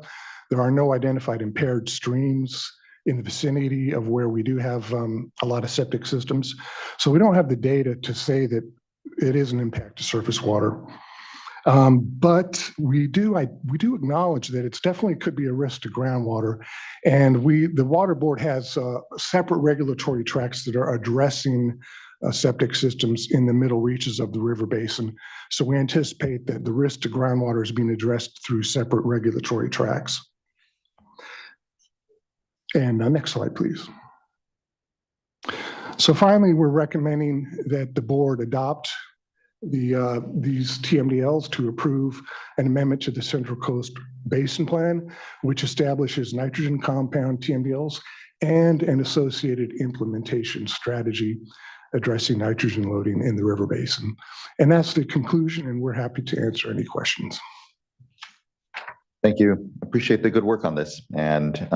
There are no identified impaired streams in the vicinity of where we do have a lot of septic systems. So we don't have the data to say that it is an impact to surface water. But we do acknowledge that it's definitely could be a risk to groundwater. And the Water Board has separate regulatory tracks that are addressing septic systems in the middle reaches of the river basin. So we anticipate that the risk to groundwater is being addressed through separate regulatory tracks. And next slide, please. So finally, we're recommending that the board adopt these TMDLs to approve an amendment to the Central Coast Basin Plan, which establishes nitrogen compound TMDLs and an associated implementation strategy addressing nitrogen loading in the river basin. And that's the conclusion, and we're happy to answer any questions. Thank you. Appreciate the good work on this. And,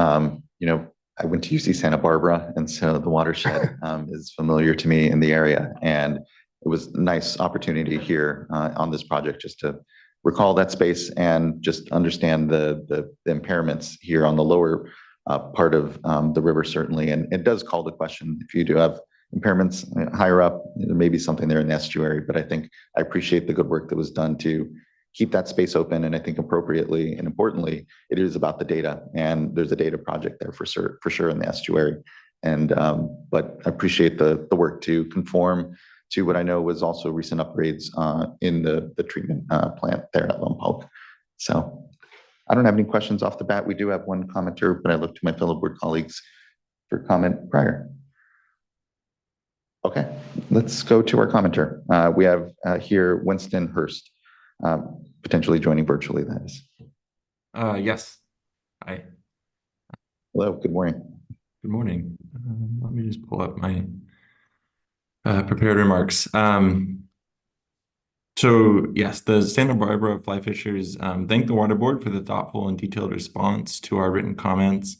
I went to UC Santa Barbara, and so the watershed is familiar to me in the area. And it was a nice opportunity here on this project just to recall that space and just understand the impairments here on the lower part of the river, certainly. And it does call the question, if you do have impairments higher up, there may be something there in the estuary, but I appreciate the good work that was done to keep that space open. And I think appropriately and importantly, it is about the data, and there's a data project there for sure in the estuary. And but I appreciate the work to conform to what I know was also recent upgrades in the treatment plant there at Lompoc. So I don't have any questions off the bat. We do have one commenter, but I look to my fellow board colleagues for comment prior. Okay, let's go to our commenter. We have here Winston Hurst, potentially joining virtually, that is. Yes. Hi. Hello, good morning. Good morning. Let me just pull up my prepared remarks. So yes, the Santa Barbara Fly Fishers thank the Water Board for the thoughtful and detailed response to our written comments.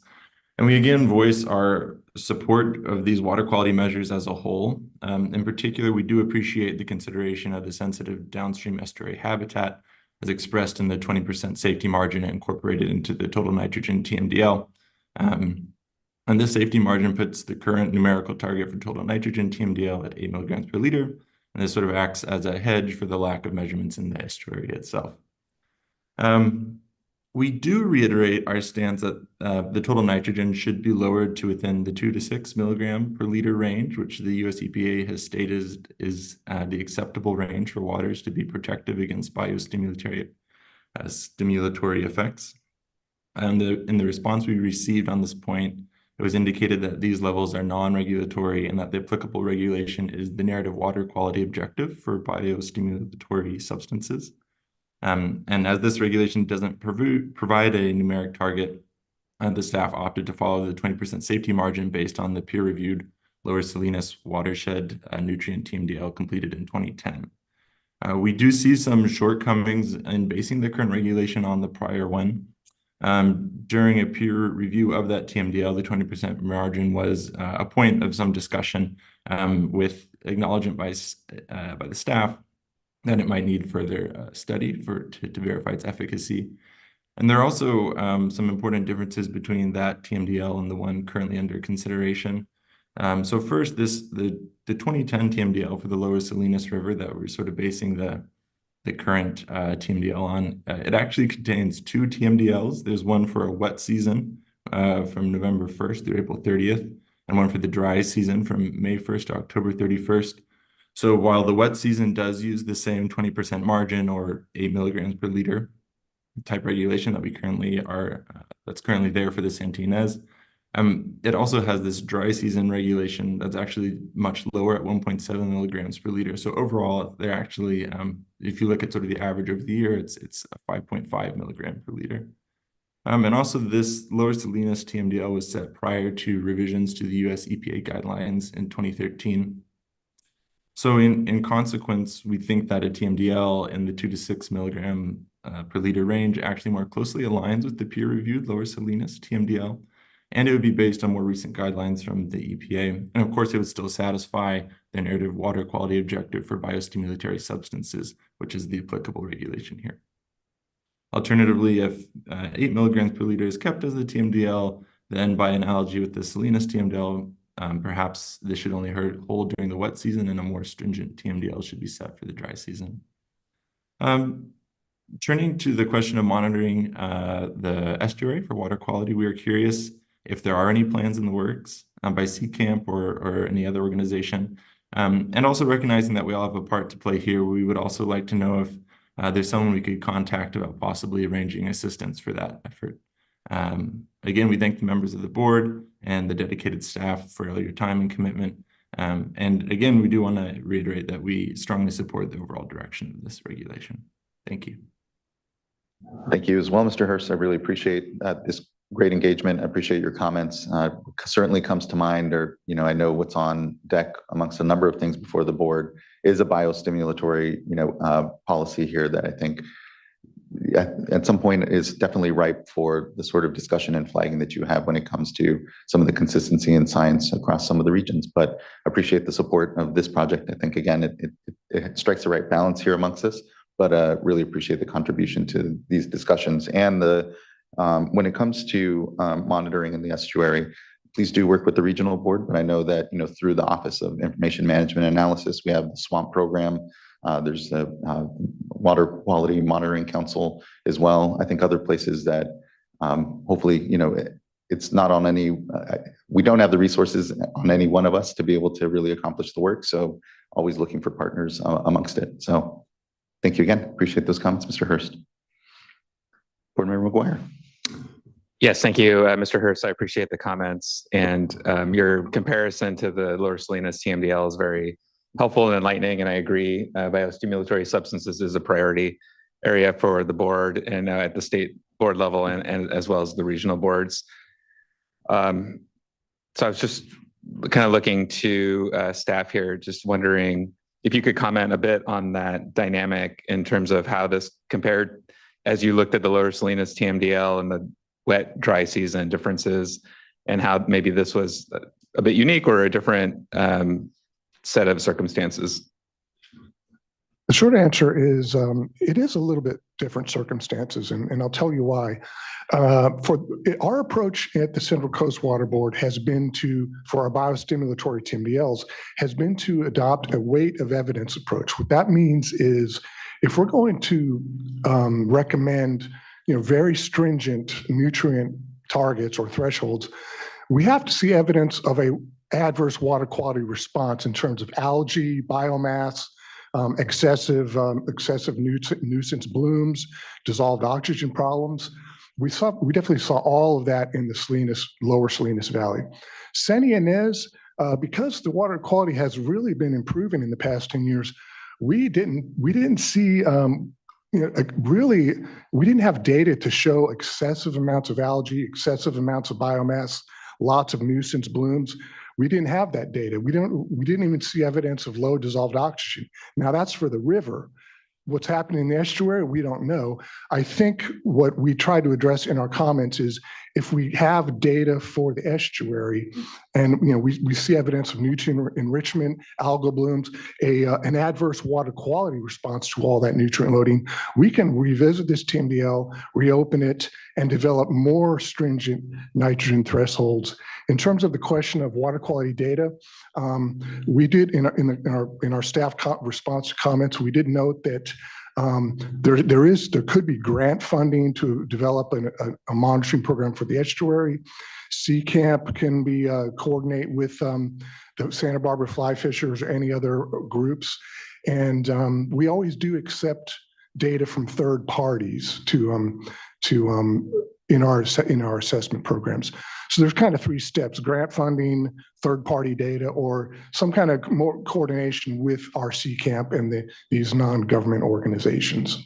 And we again voice our support of these water quality measures as a whole. In particular, we do appreciate the consideration of the sensitive downstream estuary habitat as expressed in the 20% safety margin incorporated into the total nitrogen TMDL. And this safety margin puts the current numerical target for total nitrogen TMDL at 8 milligrams per liter. And this sort of acts as a hedge for the lack of measurements in the estuary itself. We do reiterate our stance that the total nitrogen should be lowered to within the 2 to 6 milligram per liter range, which the US EPA has stated is the acceptable range for waters to be protective against biostimulatory effects. And in the response we received on this point, it was indicated that these levels are non-regulatory and that the applicable regulation is the narrative water quality objective for biostimulatory substances. And as this regulation doesn't provide a numeric target, the staff opted to follow the 20% safety margin based on the peer-reviewed Lower Salinas watershed nutrient TMDL completed in 2010. We do see some shortcomings in basing the current regulation on the prior one. During a peer review of that TMDL, the 20% margin was a point of some discussion with acknowledgement by the staff that it might need further study to verify its efficacy. And there are also some important differences between that TMDL and the one currently under consideration. So first, the 2010 TMDL for the Lower Salinas River that we're sort of basing the current TMDL on, it actually contains 2 TMDLs. There's one for a wet season from November 1st through April 30th, and one for the dry season from May 1st to October 31st. So while the wet season does use the same 20% margin or 8 milligrams per liter type regulation that we currently are, that's currently there for the Santinez, it also has this dry season regulation that's actually much lower at 1.7 milligrams per liter. So overall, they're actually, if you look at sort of the average over the year, it's a 5.5 milligram per liter. And also this Lower Salinas TMDL was set prior to revisions to the US EPA guidelines in 2013. So in consequence, we think that a TMDL in the 2 to 6 milligram per liter range actually more closely aligns with the peer-reviewed Lower Salinas TMDL, and it would be based on more recent guidelines from the EPA. And of course, it would still satisfy the narrative water quality objective for biostimulatory substances, which is the applicable regulation here. Alternatively, if 8 milligrams per liter is kept as the TMDL, then by analogy with the Salinas TMDL, perhaps this should only hold during the wet season, and a more stringent TMDL should be set for the dry season. Turning to the question of monitoring the estuary for water quality, we are curious if there are any plans in the works by CCAMP or any other organization. And also recognizing that we all have a part to play here, we would also like to know if there's someone we could contact about possibly arranging assistance for that effort. Again, we thank the members of the board and the dedicated staff for all your time and commitment. And again, we do want to reiterate that we strongly support the overall direction of this regulation. Thank you. Thank you as well, Mr. Hurst. I really appreciate this great engagement. I appreciate your comments. Certainly comes to mind, or, I know what's on deck amongst a number of things before the board is a biostimulatory, policy here that I think at some point is definitely ripe for the sort of discussion and flagging that you have when it comes to some of the consistency in science across some of the regions. But I appreciate the support of this project. I think, again, it strikes the right balance here amongst us, but really appreciate the contribution to these discussions. And when it comes to monitoring in the estuary, please do work with the regional board. But I know that, through the Office of Information Management and Analysis, we have the SWAMP program. There's the Water Quality Monitoring Council as well. I think other places that hopefully, it's not on any, we don't have the resources on any one of us to be able to really accomplish the work. So always looking for partners amongst it. So thank you again. Appreciate those comments, Mr. Hurst. Board Member McGuire. Yes, thank you, Mr. Hurst. I appreciate the comments, and your comparison to the Lower Salinas TMDL is very helpful and enlightening, and I agree. Biostimulatory substances is a priority area for the board and at the state board level and as well as the regional boards. So I was just kind of looking to staff here, just wondering if you could comment a bit on that dynamic in terms of how this compared as you looked at the Lower Salinas TMDL and the wet dry season differences, and how maybe this was a bit unique or a different set of circumstances. The short answer is it is a little bit different circumstances, and I'll tell you why. For our approach at the Central Coast Water Board has been for our biostimulatory TMDLs, has been to adopt a weight of evidence approach. What that means is if we're going to recommend very stringent nutrient targets or thresholds, we have to see evidence of a adverse water quality response in terms of algae, biomass, excessive nuisance blooms, dissolved oxygen problems. We definitely saw all of that in the lower Salinas Valley. Seni Ynez, because the water quality has really been improving in the past 10 years, we didn't see we didn't have data to show excessive amounts of algae, excessive amounts of biomass, lots of nuisance blooms. We didn't have that data. We didn't even see evidence of low dissolved oxygen. Now that's for the river. What's happening in the estuary, we don't know. I think what we try to address in our comments is if we have data for the estuary and we see evidence of nutrient enrichment, algal blooms, an adverse water quality response to all that nutrient loading, we can revisit this TMDL, reopen it, and develop more stringent nitrogen thresholds. In terms of the question of water quality data, we did in our staff response to comments, we did note that there could be grant funding to develop a monitoring program for the estuary. CCAMP can be coordinate with the Santa Barbara fly fishers or any other groups, and we always do accept data from third parties in our assessment programs. So there's kind of 3 steps: grant funding, third-party data, or some kind of more coordination with our CCAMP and these non-government organizations.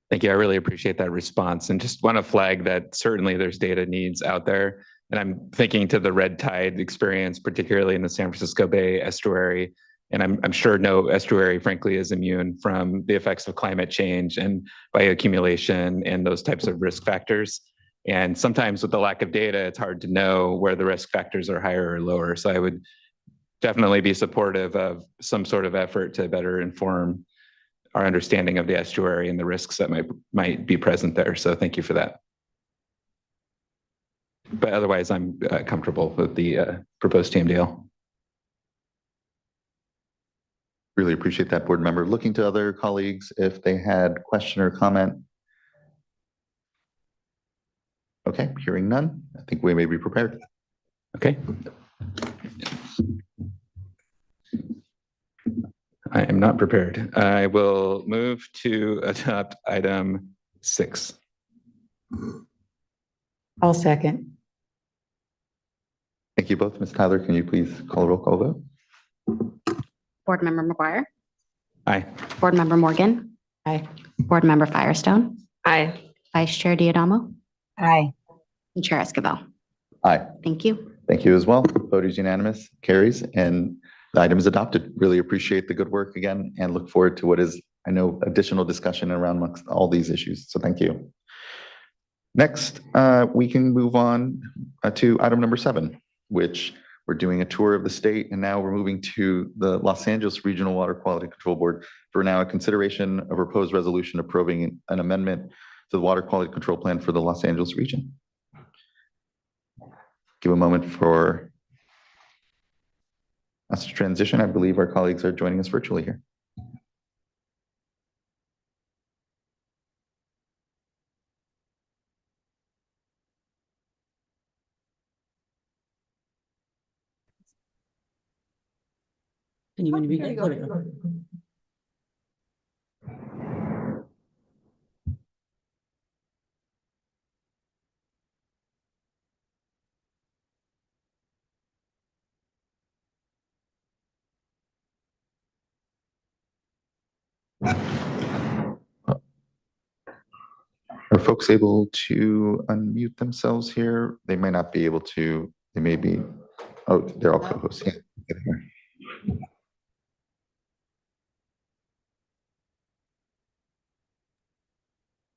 Thank you. I really appreciate that response, and just want to flag that certainly there's data needs out there. And I'm thinking to the red tide experience, particularly in the San Francisco Bay estuary. And I'm sure no estuary, frankly, is immune from the effects of climate change and bioaccumulation and those types of risk factors. And sometimes with the lack of data, it's hard to know where the risk factors are higher or lower. So I would definitely be supportive of some sort of effort to better inform our understanding of the estuary and the risks that might be present there. So thank you for that. But otherwise, I'm comfortable with the proposed TMDL. Really appreciate that, board member. Looking to other colleagues if they had question or comment. Okay, hearing none, I think we may be prepared. Okay. I am not prepared. I will move to adopt item 6. I'll second. Thank you both. Ms. Tyler, can you please call a roll call vote? Board Member McGuire, Aye. Board Member Morgan, Aye. Board Member Firestone, Aye. Vice Chair Diadamo, Aye. and Chair Escobar. Aye. Thank you. Thank you as well. Vote is unanimous, carries, and the item is adopted. Really appreciate the good work again and look forward to what is, I know, additional discussion around all these issues. So thank you. Next, we can move on to item number 7, which we're doing a tour of the state, and now we're moving to the Los Angeles Regional Water Quality Control Board for now a consideration of a proposed resolution approving an amendment to the Water Quality Control Plan for the Los Angeles region. Give a moment for us to transition. I believe our colleagues are joining us virtually here. And you're going to be good. Are folks able to unmute themselves here? They may not be able to. They may be. Oh, they're all co-hosts. Yeah.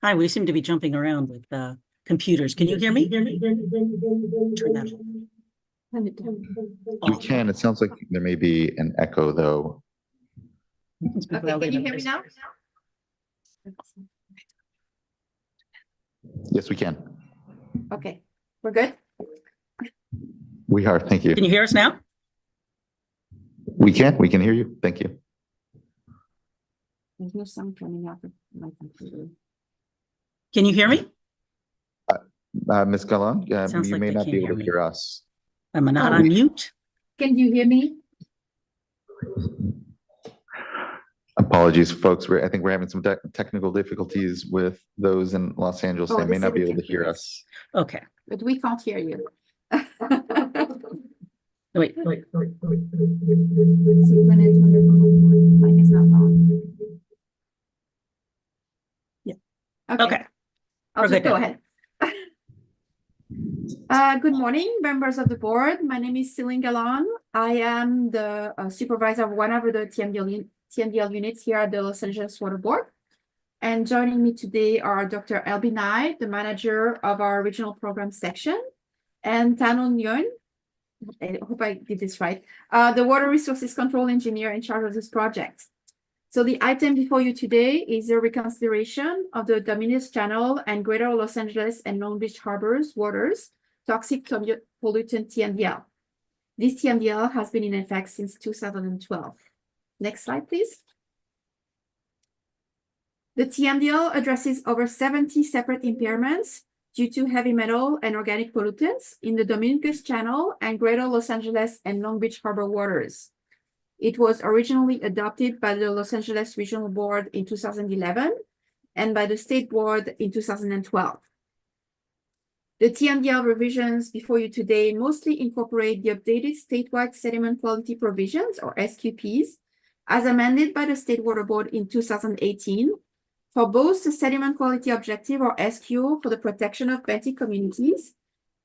Hi, we seem to be jumping around with computers. Can you hear me? Turn that off. We can. It sounds like there may be an echo, though. Okay, can you hear me now? Yes, we can. Okay, we're good? We are. Thank you. Can you hear us now? We can. We can hear you. Thank you. There's no sound coming out of my computer. Can you hear me? Ms. Galan, Sounds you like may they not be can't able hear to me. hear us. Am I not on mute? Can you hear me? Apologies, folks. I think we're having some technical difficulties with those in Los Angeles. They may not be able to hear us. Okay. But we can't hear you. Wait. Mine is not on. Yeah. Okay. I'll We're just good go now. ahead. Good morning, members of the board. My name is Céline Galan. I am the supervisor of one of the TMDL units here at the Los Angeles Water Board. And joining me today are Dr. Elby Nye, the manager of our regional program section, and Tanon Nguyen, I hope I did this right, the water resources control engineer in charge of this project. So the item before you today is a reconsideration of the Dominguez Channel and Greater Los Angeles and Long Beach Harbors waters toxic pollutant TMDL. This TMDL has been in effect since 2012. Next slide, please. The TMDL addresses over 70 separate impairments due to heavy metal and organic pollutants in the Dominguez Channel and Greater Los Angeles and Long Beach Harbor waters. It was originally adopted by the Los Angeles Regional Board in 2011 and by the State Board in 2012. The TMDL revisions before you today mostly incorporate the updated statewide sediment quality provisions, or SQPs, as amended by the State Water Board in 2018 for both the sediment quality objective, or SQO, for the protection of benthic communities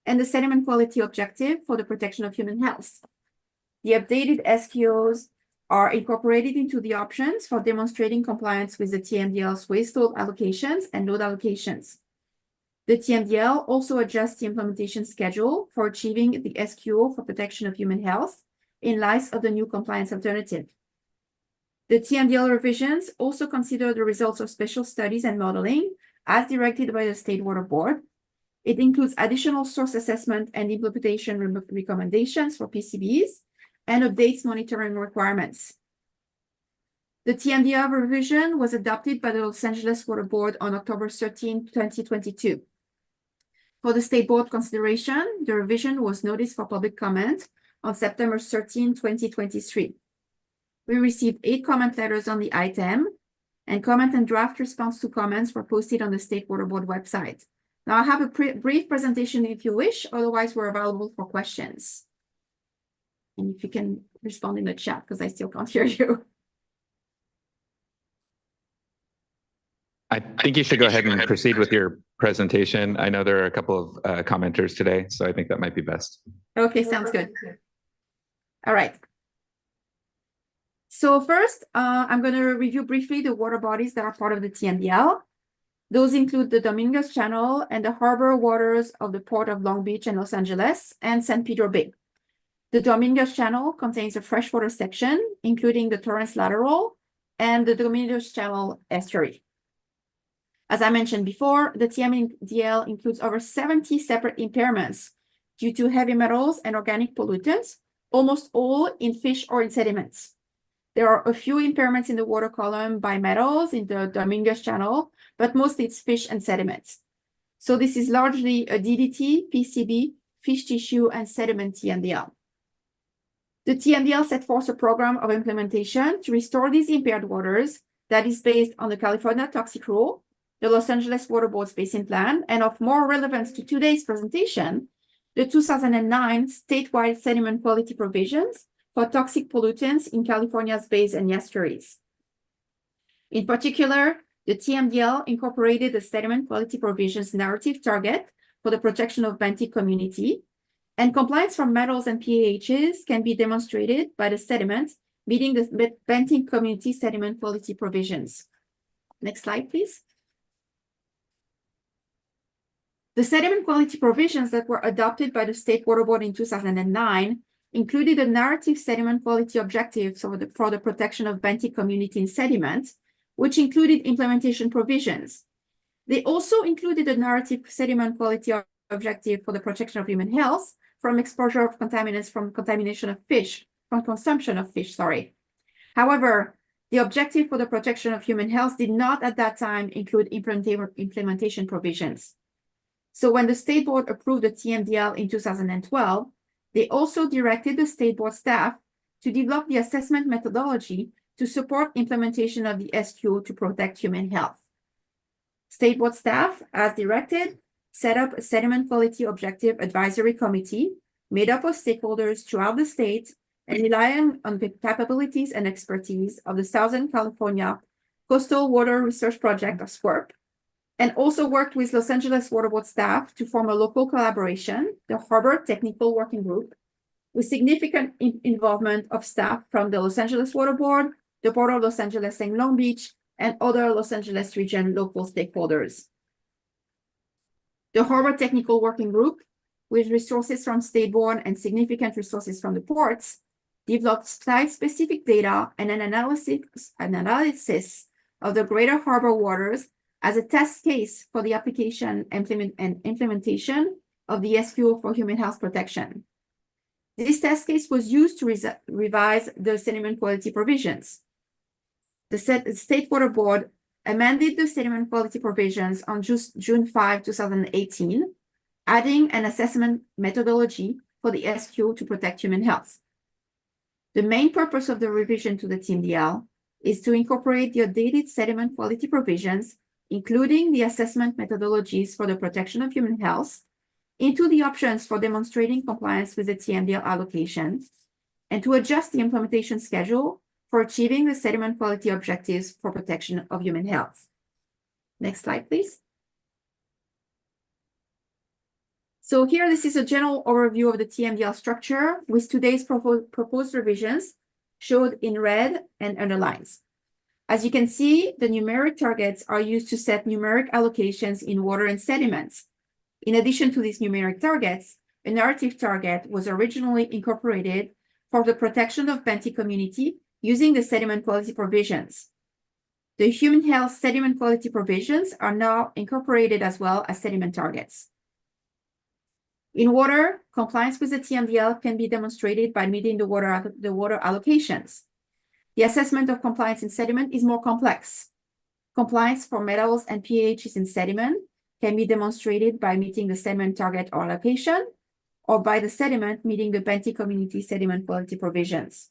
and the sediment quality objective for the protection of human health. The updated SQOs are incorporated into the options for demonstrating compliance with the TMDL's waste load allocations and load allocations. The TMDL also adjusts the implementation schedule for achieving the SQO for protection of human health in light of the new compliance alternative. The TMDL revisions also consider the results of special studies and modeling as directed by the State Water Board. It includes additional source assessment and implementation recommendations for PCBs and updates monitoring requirements. The TMDL revision was adopted by the Los Angeles Water Board on October 13, 2022. For the State Board consideration, the revision was noticed for public comment on September 13, 2023. We received 8 comment letters on the item, and comment and draft response to comments were posted on the State Water Board website. Now I have a brief presentation if you wish, otherwise we're available for questions. And if you can respond in the chat, because I still can't hear you. I think you should go ahead and proceed with your presentation. I know there are a couple of commenters today, so I think that might be best. Okay, sounds good. All right. So first, I'm going to review briefly the water bodies that are part of the TMDL. Those include the Dominguez Channel and the harbor waters of the Port of Long Beach and Los Angeles and San Pedro Bay. The Dominguez Channel contains a freshwater section, including the Torrance Lateral and the Dominguez Channel estuary. As I mentioned before, the TMDL includes over 70 separate impairments due to heavy metals and organic pollutants, almost all in fish or in sediments. There are a few impairments in the water column by metals in the Dominguez Channel, but mostly it's fish and sediments. So this is largely a DDT, PCB, fish tissue, and sediment TMDL. The TMDL set forth a program of implementation to restore these impaired waters that is based on the California Toxic Rule, the Los Angeles Water Board's Basin Plan, and of more relevance to today's presentation, the 2009 statewide sediment quality provisions for toxic pollutants in California's bays and estuaries. In particular, the TMDL incorporated the sediment quality provisions narrative target for the protection of benthic community, and compliance from metals and PAHs can be demonstrated by the sediments meeting the benthic community sediment quality provisions. Next slide, please. The sediment quality provisions that were adopted by the State Water Board in 2009 included a narrative sediment quality objective for the protection of benthic community in sediment, which included implementation provisions. They also included a narrative sediment quality objective for the protection of human health from exposure of contaminants from consumption of fish, However, The objective for the protection of human health did not at that time include implementation provisions. So when the state board approved the TMDL in 2012, they also directed the state board staff to develop the assessment methodology to support implementation of the SQO to protect human health. State board staff, as directed, set up a sediment quality objective advisory committee made up of stakeholders throughout the state and relying on the capabilities and expertise of the Southern California Coastal Water Research Project, or SWRCB, and also worked with Los Angeles Water Board staff to form a local collaboration, the Harbor Technical Working Group, with significant involvement of staff from the Los Angeles Water Board, the Port of Los Angeles and Long Beach, and other Los Angeles region local stakeholders. The Harbor Technical Working Group, with resources from State Board and significant resources from the ports, developed site-specific data and an analysis of the greater harbor waters as a test case for the application and implementation of the SQO for human health protection. This test case was used to revise the sediment quality provisions. The State Water Board amended the sediment quality provisions on June 5, 2018, adding an assessment methodology for the SQO to protect human health. The main purpose of the revision to the TMDL is to incorporate the updated sediment quality provisions, including the assessment methodologies for the protection of human health, into the options for demonstrating compliance with the TMDL allocation, and to adjust the implementation schedule for achieving the sediment quality objectives for protection of human health. Next slide, please. So here, this is a general overview of the TMDL structure with today's proposed revisions showed in red and underlines. As you can see, the numeric targets are used to set numeric allocations in water and sediments. In addition to these numeric targets, a narrative target was originally incorporated for the protection of benthic community using the sediment quality provisions. The human health sediment quality provisions are now incorporated as well as sediment targets. In water, compliance with the TMDL can be demonstrated by meeting the water allocations. The assessment of compliance in sediment is more complex. Compliance for metals and pHs in sediment can be demonstrated by meeting the sediment target or allocation, or by the sediment meeting the benthic community sediment quality provisions.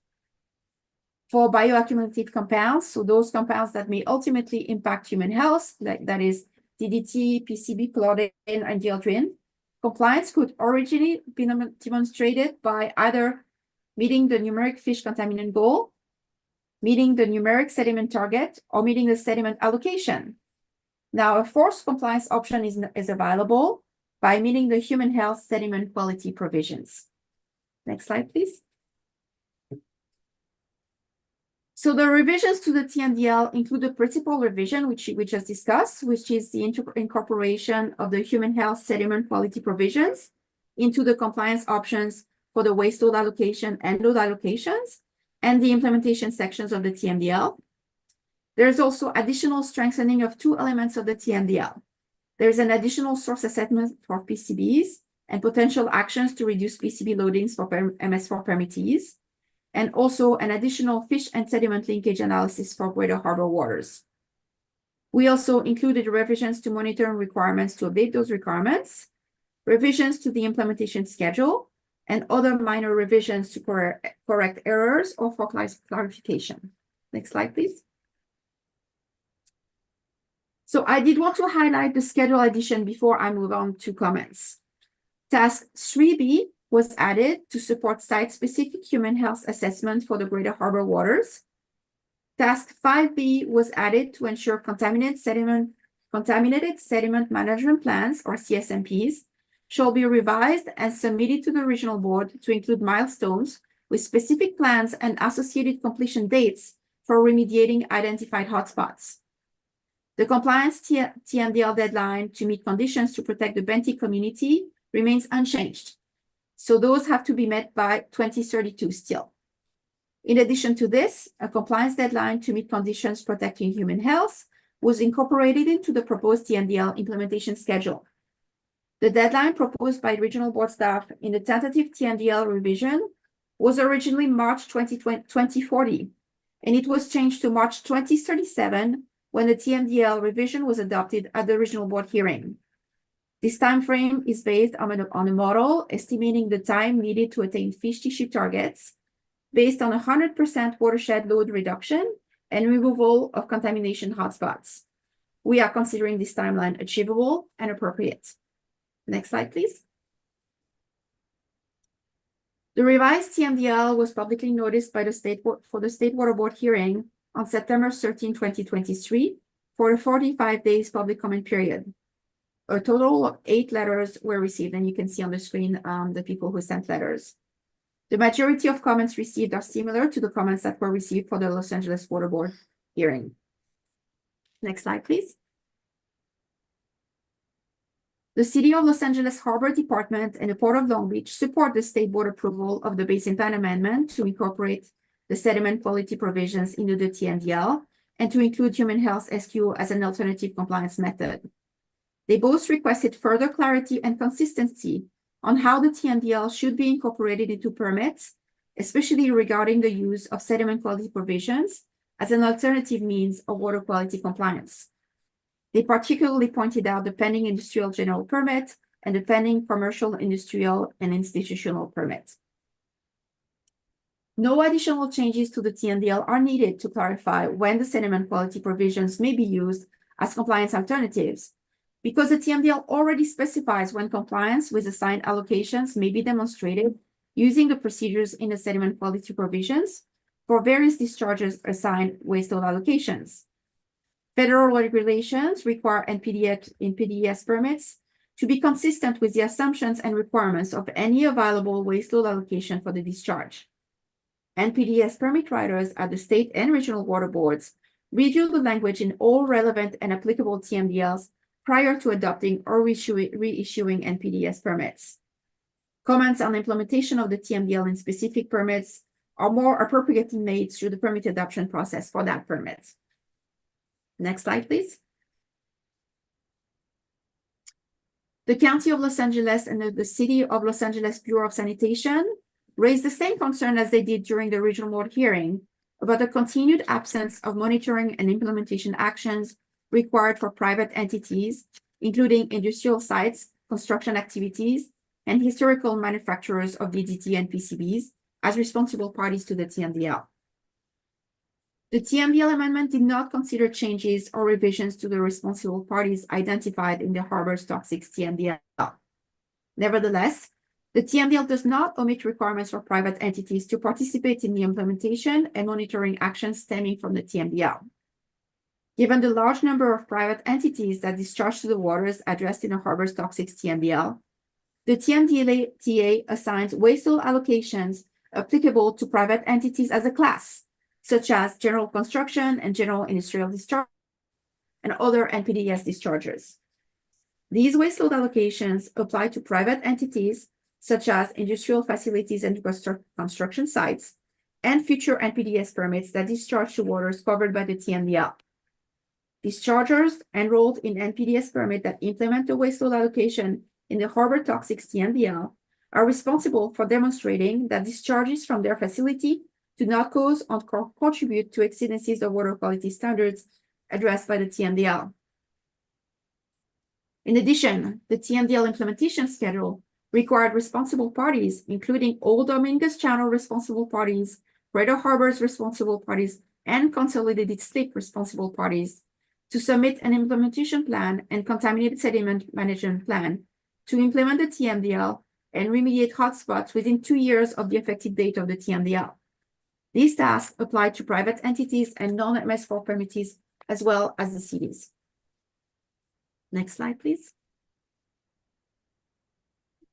For bioaccumulative compounds, so those compounds that may ultimately impact human health, that is DDT, PCB, chlorine, and dieldrin, compliance could originally be demonstrated by either meeting the numeric fish contaminant goal, meeting the numeric sediment target, or meeting the sediment allocation. Now, a forced compliance option is available by meeting the human health sediment quality provisions. Next slide, please. So the revisions to the TMDL include the principal revision, which we just discussed, which is the incorporation of the human health sediment quality provisions into the compliance options for the waste load allocation and load allocations, and the implementation sections of the TMDL. There's also additional strengthening of two elements of the TMDL. There's an additional source assessment for PCBs and potential actions to reduce PCB loadings for MS4 permittees, and also an additional fish and sediment linkage analysis for greater harbor waters. We also included revisions to monitoring requirements to update those requirements, revisions to the implementation schedule, and other minor revisions to correct errors or for clarification. Next slide, please. So I did want to highlight the schedule addition before I move on to comments. Task 3B was added to support site-specific human health assessment for the greater harbor waters. Task 5B was added to ensure contaminated sediment management plans, or CSMPs, shall be revised and submitted to the regional board to include milestones with specific plans and associated completion dates for remediating identified hotspots. The compliance TMDL deadline to meet conditions to protect the benthic community remains unchanged. So those have to be met by 2032 still. In addition to this, a compliance deadline to meet conditions protecting human health was incorporated into the proposed TMDL implementation schedule. The deadline proposed by regional board staff in the tentative TMDL revision was originally March 2040, and it was changed to March 2037 when the TMDL revision was adopted at the regional board hearing. This time frame is based on a model estimating the time needed to attain fish tissue targets based on 100% watershed load reduction and removal of contamination hotspots. We are considering this timeline achievable and appropriate. Next slide, please. The revised TMDL was publicly noticed by the State Water Board hearing on September 13, 2023 for a 45 days public comment period. A total of 8 letters were received, and you can see on the screen the people who sent letters. The majority of comments received are similar to the comments that were received for the Los Angeles Water Board hearing. Next slide, please. The City of Los Angeles Harbor Department and the Port of Long Beach support the State Board approval of the Basin Plan Amendment to incorporate the sediment quality provisions into the TMDL and to include human health SQ as an alternative compliance method. They both requested further clarity and consistency on how the TMDL should be incorporated into permits, especially regarding the use of sediment quality provisions as an alternative means of water quality compliance. They particularly pointed out the pending industrial general permit and the pending commercial, industrial, and institutional permit. No additional changes to the TMDL are needed to clarify when the sediment quality provisions may be used as compliance alternatives, because the TMDL already specifies when compliance with assigned allocations may be demonstrated using the procedures in the sediment quality provisions for various discharges assigned waste load allocations. Federal regulations require NPDES permits to be consistent with the assumptions and requirements of any available waste load allocation for the discharge. NPDES permit writers at the state and regional water boards review the language in all relevant and applicable TMDLs prior to adopting or reissuing NPDES permits. Comments on implementation of the TMDL in specific permits are more appropriately made through the permit adoption process for that permit. Next slide, please. The County of Los Angeles and the City of Los Angeles Bureau of Sanitation raised the same concern as they did during the regional board hearing about the continued absence of monitoring and implementation actions required for private entities, including industrial sites, construction activities, and historical manufacturers of DDT and PCBs as responsible parties to the TMDL. The TMDL amendment did not consider changes or revisions to the responsible parties identified in the Harbor's Toxic TMDL. Nevertheless, the TMDL does not omit requirements for private entities to participate in the implementation and monitoring actions stemming from the TMDL. Given the large number of private entities that discharge to the waters addressed in the Harbor's Toxic TMDL, the TMDL assigns waste load allocations applicable to private entities as a class, such as general construction and general industrial discharge and other NPDES dischargers. These waste load allocations apply to private entities, such as industrial facilities and construction sites, and future NPDES permits that discharge to waters covered by the TMDL. Dischargers enrolled in NPDES permit that implement the waste load allocation in the Harbor Toxic TMDL are responsible for demonstrating that discharges from their facility do not cause or contribute to exceedances of water quality standards addressed by the TMDL. In addition, the TMDL implementation schedule required responsible parties, including all Dominguez Channel responsible parties, Greater Harbors responsible parties, and Consolidated Slip responsible parties, to submit an implementation plan and contaminated sediment management plan to implement the TMDL and remediate hotspots within 2 years of the effective date of the TMDL. These tasks apply to private entities and non-MS4 permittees, as well as the cities. Next slide, please.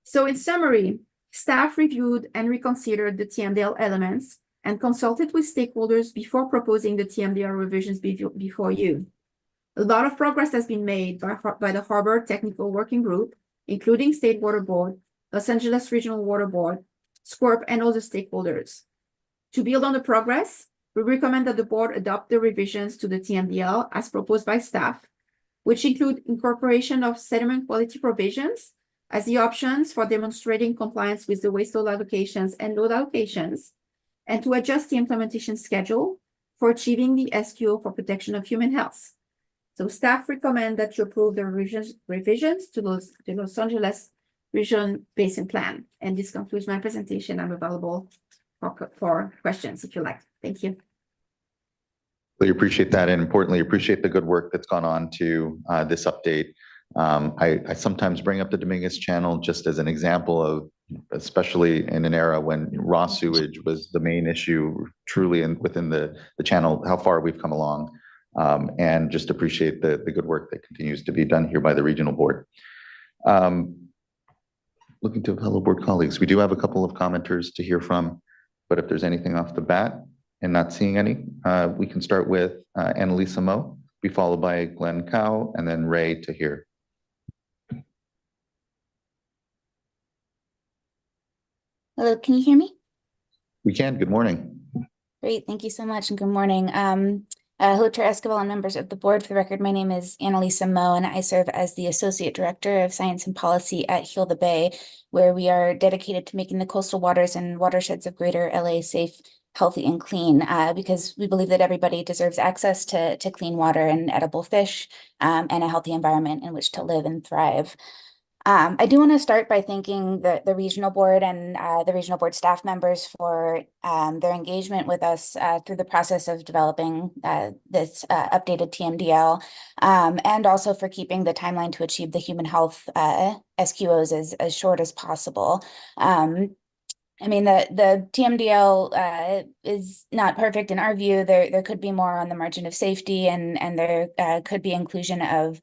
So in summary, staff reviewed and reconsidered the TMDL elements and consulted with stakeholders before proposing the TMDL revisions before you. A lot of progress has been made by the Harbor Technical Working Group, including State Water Board, Los Angeles Regional Water Board, SWRCB, and other stakeholders. To build on the progress, we recommend that the board adopt the revisions to the TMDL as proposed by staff, which include incorporation of sediment quality provisions as the options for demonstrating compliance with the waste load allocations and load allocations, and to adjust the implementation schedule for achieving the SQO for protection of human health. So staff recommend that you approve the revisions to the Los Angeles Region Basin Plan. And this concludes my presentation. I'm available for questions if you like. Thank you. Really appreciate that, and importantly, appreciate the good work that's gone on to this update. I sometimes bring up the Dominguez Channel just as an example of, especially in an era when raw sewage was the main issue truly within the channel, how far we've come along. And just appreciate the good work that continues to be done here by the regional board. Looking to fellow board colleagues, we do have a couple of commenters to hear from, but if there's anything off the bat and not seeing any, we can start with Annalisa Moe, be followed by Glenn Cow, and then Ray to hear. Hello, can you hear me? We can. Good morning. Great, thank you so much, and good morning. Hello, Chair Esquivel and members of the board. For the record, my name is Annalisa Moe, and I serve as the Associate Director of Science and Policy at Heal the Bay, where we are dedicated to making the coastal waters and watersheds of Greater LA safe, healthy, and clean, because we believe that everybody deserves access to clean water and edible fish, and a healthy environment in which to live and thrive. I do want to start by thanking the regional board and the regional board staff members for their engagement with us through the process of developing this updated TMDL, and also for keeping the timeline to achieve the human health SQOs as short as possible. I mean, the TMDL is not perfect in our view. There could be more on the margin of safety, and there could be inclusion of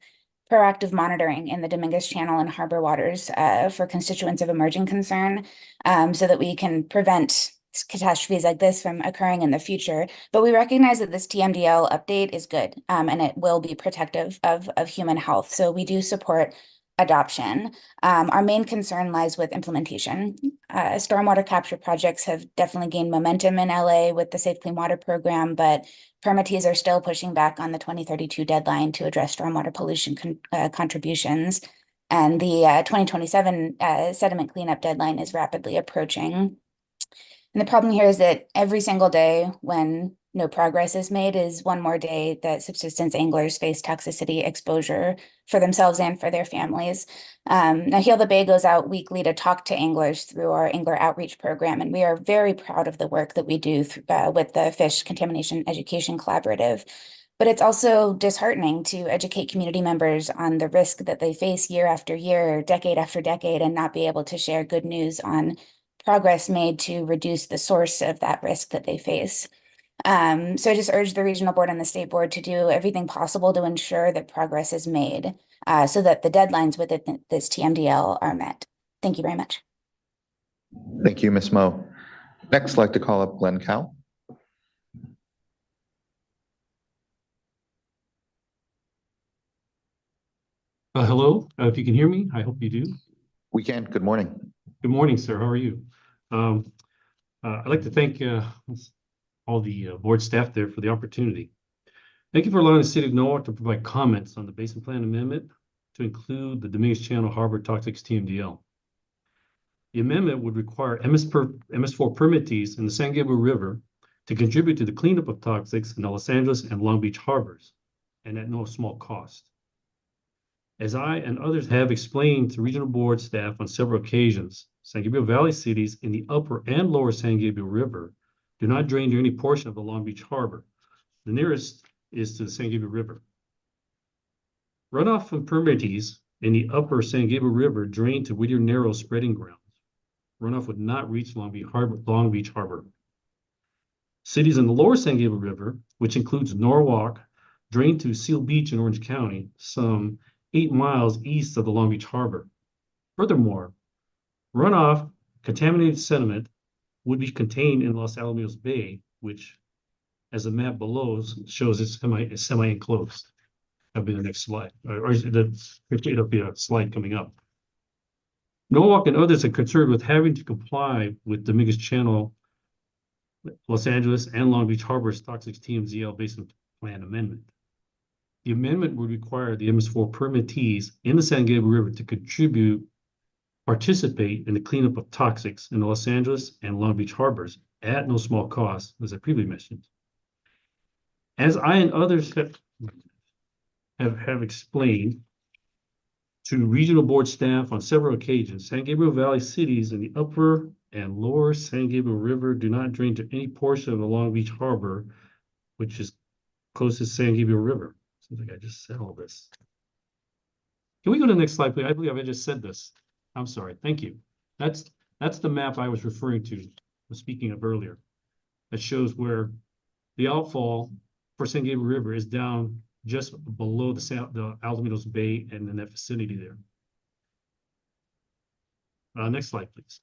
proactive monitoring in the Dominguez Channel and harbor waters for constituents of emerging concern, so that we can prevent catastrophes like this from occurring in the future. But we recognize that this TMDL update is good, and it will be protective of human health. So we do support adoption. Our main concern lies with implementation. Stormwater capture projects have definitely gained momentum in LA with the Safe Clean Water program, but permittees are still pushing back on the 2032 deadline to address stormwater pollution contributions. And the 2027 sediment cleanup deadline is rapidly approaching. And the problem here is that every single day when no progress is made is one more day that subsistence anglers face toxicity exposure for themselves and for their families. Now, Heal the Bay goes out weekly to talk to anglers through our angler outreach program, and we are very proud of the work that we do with the Fish Contamination Education Collaborative. But it's also disheartening to educate community members on the risk that they face year after year, decade after decade, and not be able to share good news on progress made to reduce the source of that risk that they face. So I just urge the regional board and the state board to do everything possible to ensure that progress is made, so that the deadlines within this TMDL are met. Thank you very much. Thank you, Ms. Moe. Next, I'd like to call up Glenn Cow. Hello, if you can hear me, I hope you do. We can. Good morning. Good morning, sir. How are you? I'd like to thank all the board staff there for the opportunity. Thank you for allowing the city of Norwalk to provide comments on the Basin Plan Amendment to include the Dominguez Channel Harbor Toxics TMDL. The amendment would require MS4 permittees in the San Gabriel River to contribute to the cleanup of toxics in the Los Angeles and Long Beach harbors, and at no small cost. As I and others have explained to regional board staff on several occasions, San Gabriel Valley cities in the upper and lower San Gabriel River do not drain to any portion of the Long Beach harbor. The nearest is to the San Gabriel River. Runoff from permittees in the upper San Gabriel River drain to Whittier Narrows spreading grounds. Runoff would not reach Long Beach Harbor. Cities in the lower San Gabriel River, which includes Norwalk, drain to Seal Beach in Orange County, some 8 miles east of the Long Beach Harbor. Furthermore, runoff contaminated sediment would be contained in Los Alamos Bay, which, as the map below shows, it's semi-enclosed. That'll be the next slide, or it'll be a slide coming up. Norwalk and others are concerned with having to comply with Dominguez Channel, Los Angeles, and Long Beach Harbor's Toxics TMDL Basin Plan Amendment. The amendment would require the MS4 permittees in the San Gabriel River to participate in the cleanup of toxics in the Los Angeles and Long Beach harbors at no small cost, as I previously mentioned. As I and others have explained to regional board staff on several occasions, San Gabriel Valley cities in the upper and lower San Gabriel River do not drain to any portion of the Long Beach Harbor, which is closest San Gabriel River. Seems like I just said all this. Can we go to the next slide, please? I believe I just said this. I'm sorry. Thank you. That's the map I was referring to, speaking of earlier. That shows where the outfall for San Gabriel River is down just below the Alamitos Bay and in that vicinity there. Next slide, please.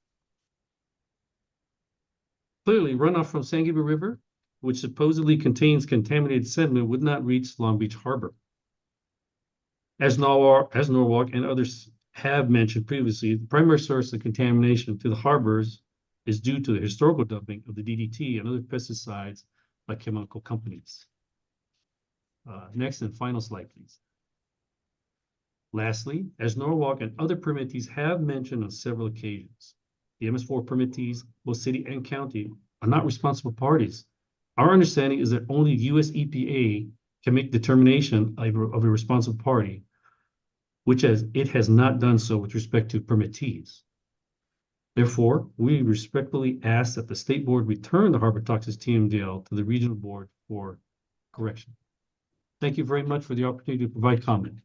Clearly, runoff from San Gabriel River, which supposedly contains contaminated sediment, would not reach Long Beach Harbor. As Norwalk and others have mentioned previously, the primary source of contamination to the harbors is due to the historical dumping of the DDT and other pesticides by chemical companies. Next and final slide, please. Lastly, as Norwalk and other permittees have mentioned on several occasions, the MS4 permittees, both city and county, are not responsible parties. Our understanding is that only US EPA can make determination of a responsible party, which it has not done so with respect to permittees. Therefore, we respectfully ask that the state board return the harbor toxics TMDL to the regional board for correction. Thank you very much for the opportunity to provide comment.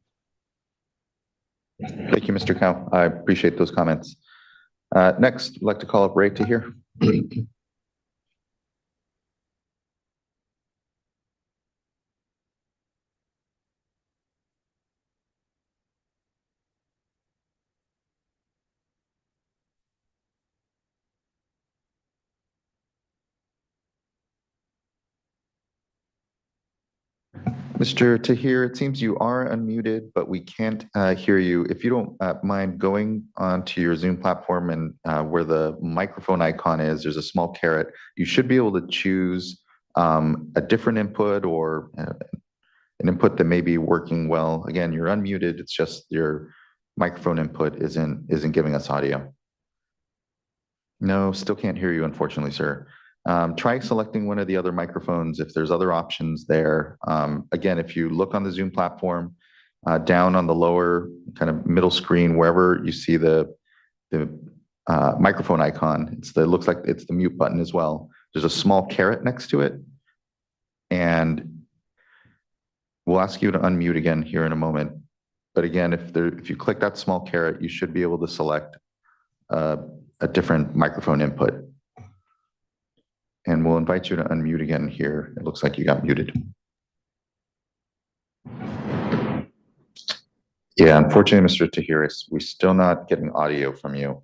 Thank you, Mr. Cow. I appreciate those comments. Next, I'd like to call up Ray to hear. Mr. Tahir, it seems you are unmuted, but we can't hear you. If you don't mind going onto your Zoom platform and where the microphone icon is, there's a small caret. You should be able to choose a different input or an input that may be working well. Again, you're unmuted. It's just your microphone input isn't giving us audio. No, still can't hear you, unfortunately, sir. Try selecting one of the other microphones if there's other options there. Again, if you look on the Zoom platform, down on the lower kind of middle screen, wherever you see the microphone icon, it looks like it's the mute button as well. There's a small caret next to it. And we'll ask you to unmute again here in a moment. But again, if you click that small caret, you should be able to select a different microphone input. And we'll invite you to unmute again here. It looks like you got muted. Yeah, unfortunately, Mr. Tahiris, we're still not getting audio from you.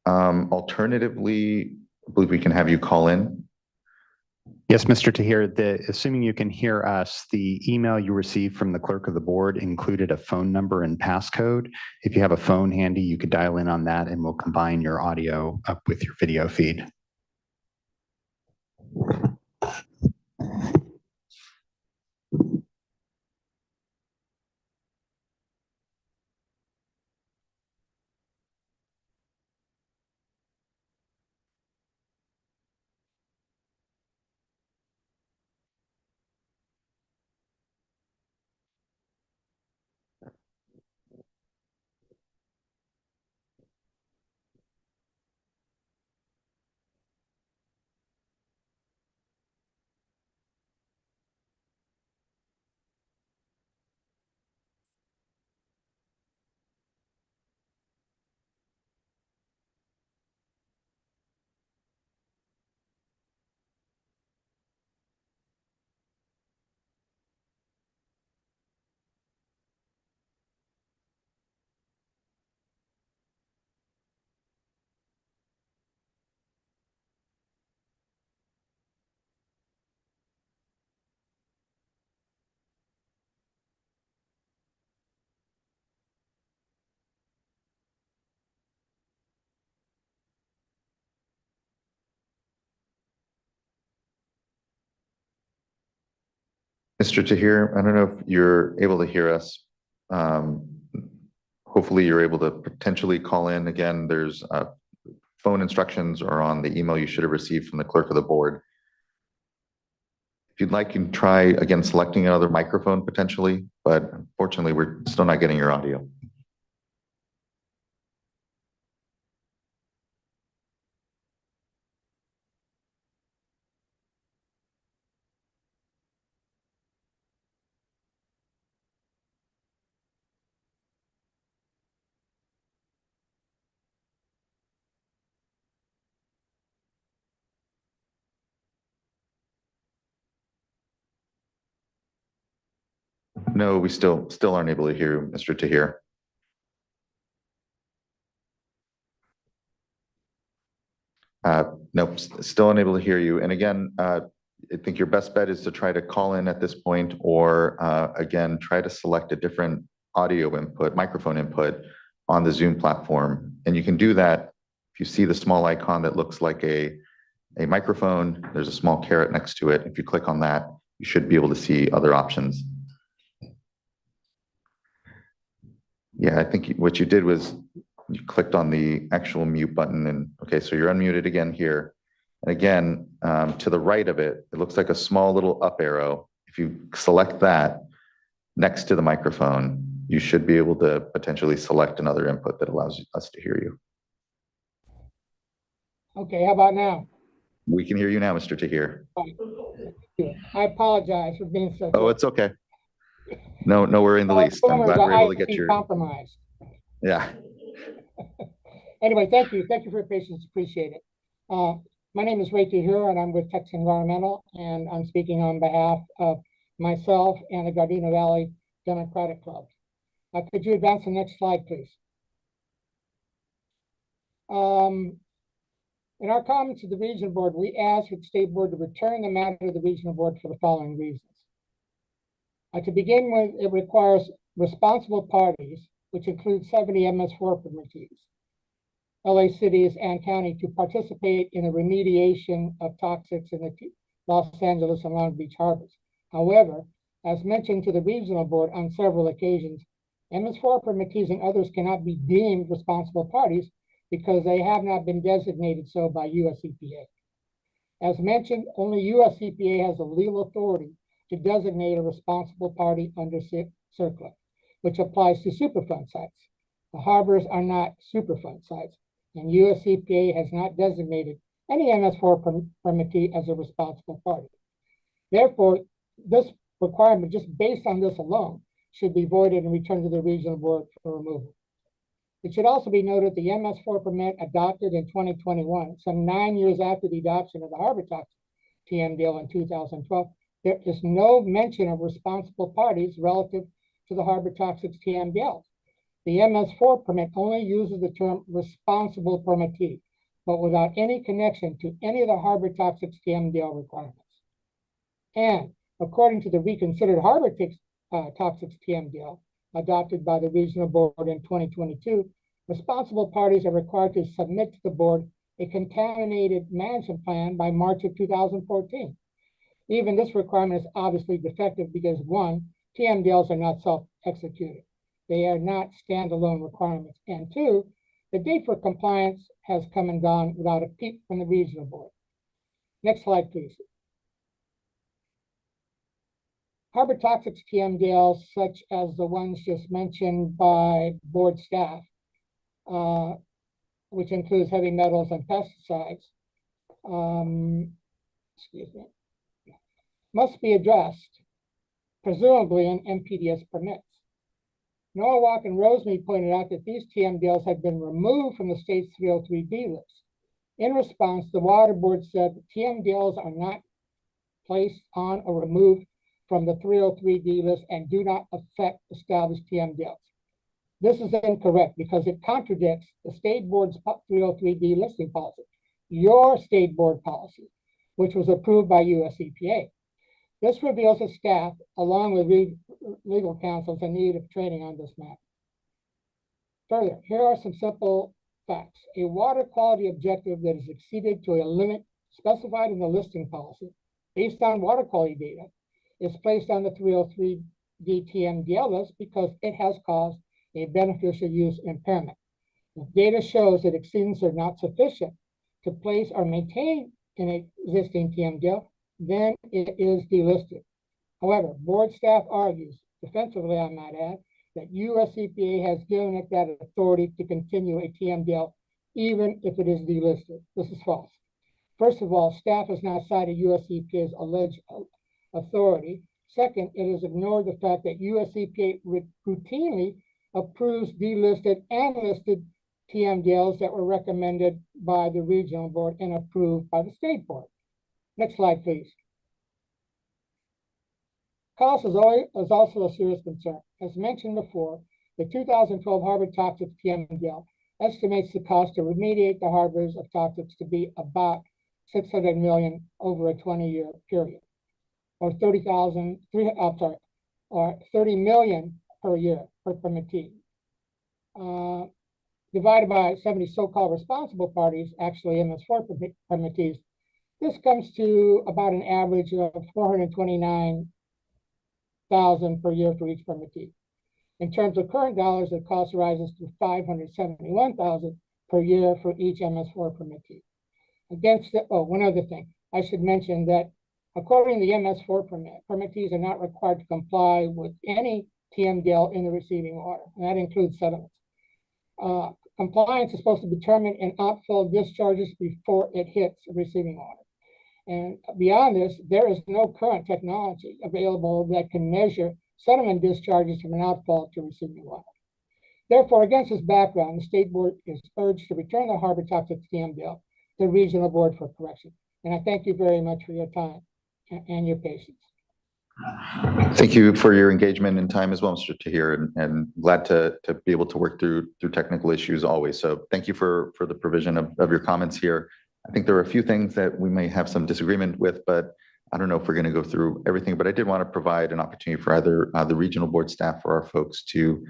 Alternatively, I believe we can have you call in. Yes, Mr. Tahir, assuming you can hear us, the email you received from the clerk of the board included a phone number and passcode. If you have a phone handy, you could dial in on that and we'll combine your audio up with your video feed. Mr. Tahir, I don't know if you're able to hear us. Hopefully you're able to potentially call in again. There's phone instructions or on the email you should have received from the clerk of the board. If you'd like, you can try again selecting another microphone potentially, but unfortunately, we're still not getting your audio. No, we still aren't able to hear you, Mr. Tahir. Nope, still unable to hear you. And again, I think your best bet is to try to call in at this point, or again, try to select a different audio input, microphone input on the Zoom platform. And you can do that if you see the small icon that looks like a microphone, there's a small caret next to it. If you click on that, you should be able to see other options. Yeah, I think what you did was you clicked on the actual mute button, and okay, so you're unmuted again here. And again, to the right of it, it looks like a small little up arrow. If you select that next to the microphone, you should be able to potentially select another input that allows us to hear you. Okay, how about now? We can hear you now, Mr. Tahir. I apologize for being so. Oh, it's okay. No worry in the least. I'm glad we're able to get your compromised. Yeah. Anyway, thank you. Thank you for your patience. Appreciate it. My name is Ray Tahir, and I'm with Texas Environmental, and I'm speaking on behalf of myself and the Gardena Valley Democratic Club. Could you advance the next slide, please? In our comments to the regional board, we asked the state board to return the matter to the regional board for the following reasons. To begin with, it requires responsible parties, which includes 70 MS4 permittees, LA cities and county, to participate in the remediation of toxics in the Los Angeles and Long Beach harbors. However, as mentioned to the regional board on several occasions, MS4 permittees and others cannot be deemed responsible parties because they have not been designated so by US EPA. As mentioned, only US EPA has the legal authority to designate a responsible party under CERCLA, which applies to Superfund sites. The harbors are not Superfund sites, and US EPA has not designated any MS4 permittee as a responsible party. Therefore, this requirement, just based on this alone, should be voided and returned to the regional board for removal. It should also be noted the MS4 permit adopted in 2021, some 9 years after the adoption of the harbor toxic TMDL in 2012, there is no mention of responsible parties relative to the harbor toxics TMDLs. The MS4 permit only uses the term responsible permittee, but without any connection to any of the harbor toxics TMDL requirements. And according to the reconsidered harbor toxics TMDL adopted by the regional board in 2022, responsible parties are required to submit to the board a contaminated management plan by March of 2014. Even this requirement is obviously defective because, one, TMDLs are not self-executed. They are not standalone requirements. And two, the date for compliance has come and gone without a peep from the regional board. Next slide, please. Harbor toxics TMDLs, such as the ones just mentioned by board staff, which includes heavy metals and pesticides, must be addressed, presumably in MPDS permits. Norwalk and Rosemead pointed out that these TMDLs had been removed from the state's 303D list. In response, the Water Board said that TMDLs are not placed on or removed from the 303D list and do not affect established TMDLs. This is incorrect because it contradicts the state board's 303D listing policy, your state board policy, which was approved by US EPA. This reveals that staff, along with legal counsel, the need of training on this matter. Further, here are some simple facts. A water quality objective that is exceeded to a limit specified in the listing policy based on water quality data is placed on the 303D TMDL list because it has caused a beneficial use impairment. If data shows that exceedance are not sufficient to place or maintain an existing TMDL, then it is delisted. However, board staff argues, defensively I might add, that USEPA has given it that authority to continue a TMDL even if it is delisted. This is false. First of all, staff has not cited USEPA's alleged authority. Second, it has ignored the fact that USEPA routinely approves delisted and listed TMDLs that were recommended by the regional board and approved by the state board. Next slide, please. Cost is also a serious concern. As mentioned before, the 2012 Harbor Toxics TMDL estimates the cost to remediate the harbors of toxics to be about $600 million over a 20-year period, or $30 million per year per permittee. Divided by 70 so-called responsible parties, actually MS4 permittees, this comes to about an average of $429,000 per year for each permittee. In terms of current dollars, the cost rises to $571,000 per year for each MS4 permittee. One other thing, I should mention that according to the MS4 permittees are not required to comply with any TMDL in the receiving water, and that includes sediments. Compliance is supposed to be determined in outflow discharges before it hits the receiving water. And beyond this, there is no current technology available that can measure sediment discharges from an outfall to receiving water. Therefore, against this background, the state board is urged to return the Harbor Toxics TMDL to the regional board for correction. And I thank you very much for your time and your patience. Thank you for your engagement and time as well, Mr. Tahir, and glad to be able to work through technical issues always. So thank you for the provision of your comments here. I think there are a few things that we may have some disagreement with, but I don't know if we're going to go through everything, but I did want to provide an opportunity for either the regional board staff or our folks to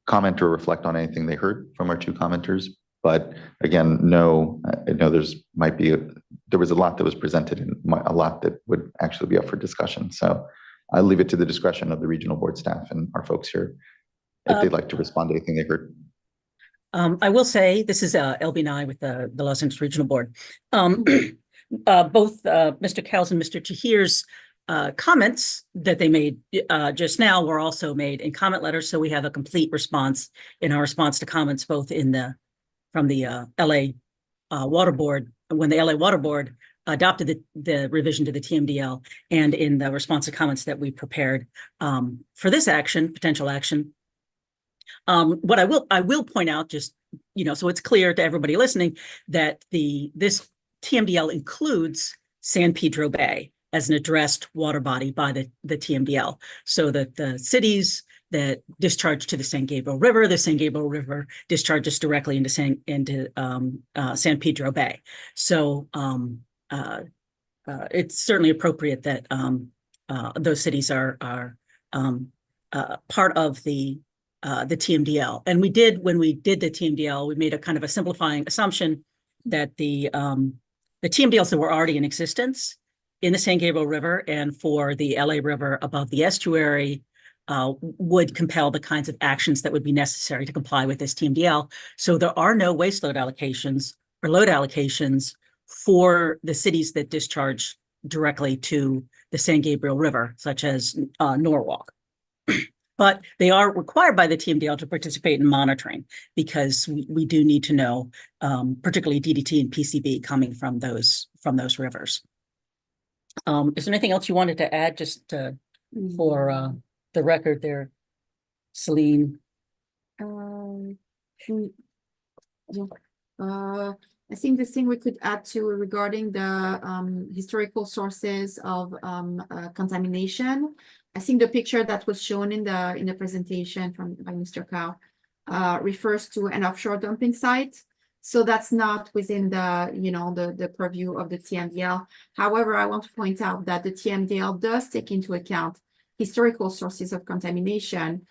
comment or reflect on anything they heard from our two commenters. But again, I know there was a lot that was presented and a lot that would actually be up for discussion. So I leave it to the discretion of the regional board staff and our folks here if they'd like to respond to anything they heard. I will say, this is LB Nye with the Los Angeles Regional Board. Both Mr. Cowles and Mr. Tahir's comments that they made just now were also made in comment letters, so we have a complete response in our response to comments both from the LA Water Board, when the LA Water Board adopted the revision to the TMDL, and in the response to comments that we prepared for this potential action. What I will point out, just so it's clear to everybody listening, that this TMDL includes San Pedro Bay as an addressed water body by the TMDL, so that the cities that discharge to the San Gabriel River discharges directly into San Pedro Bay. So it's certainly appropriate that those cities are part of the TMDL. And when we did the TMDL, we made a kind of a simplifying assumption that the TMDLs that were already in existence in the San Gabriel River and for the LA River above the estuary would compel the kinds of actions that would be necessary to comply with this TMDL. So there are no waste load allocations or load allocations for the cities that discharge directly to the San Gabriel River, such as Norwalk. But they are required by the TMDL to participate in monitoring, because we do need to know, particularly DDT and PCB coming from those rivers. Is there anything else you wanted to add just for the record there, Celine? I think the thing we could add to regarding the historical sources of contamination, I think the picture that was shown in the presentation by Mr. Cow refers to an offshore dumping site. So that's not within the purview of the TMDL. However, I want to point out that the TMDL does take into account historical sources of contamination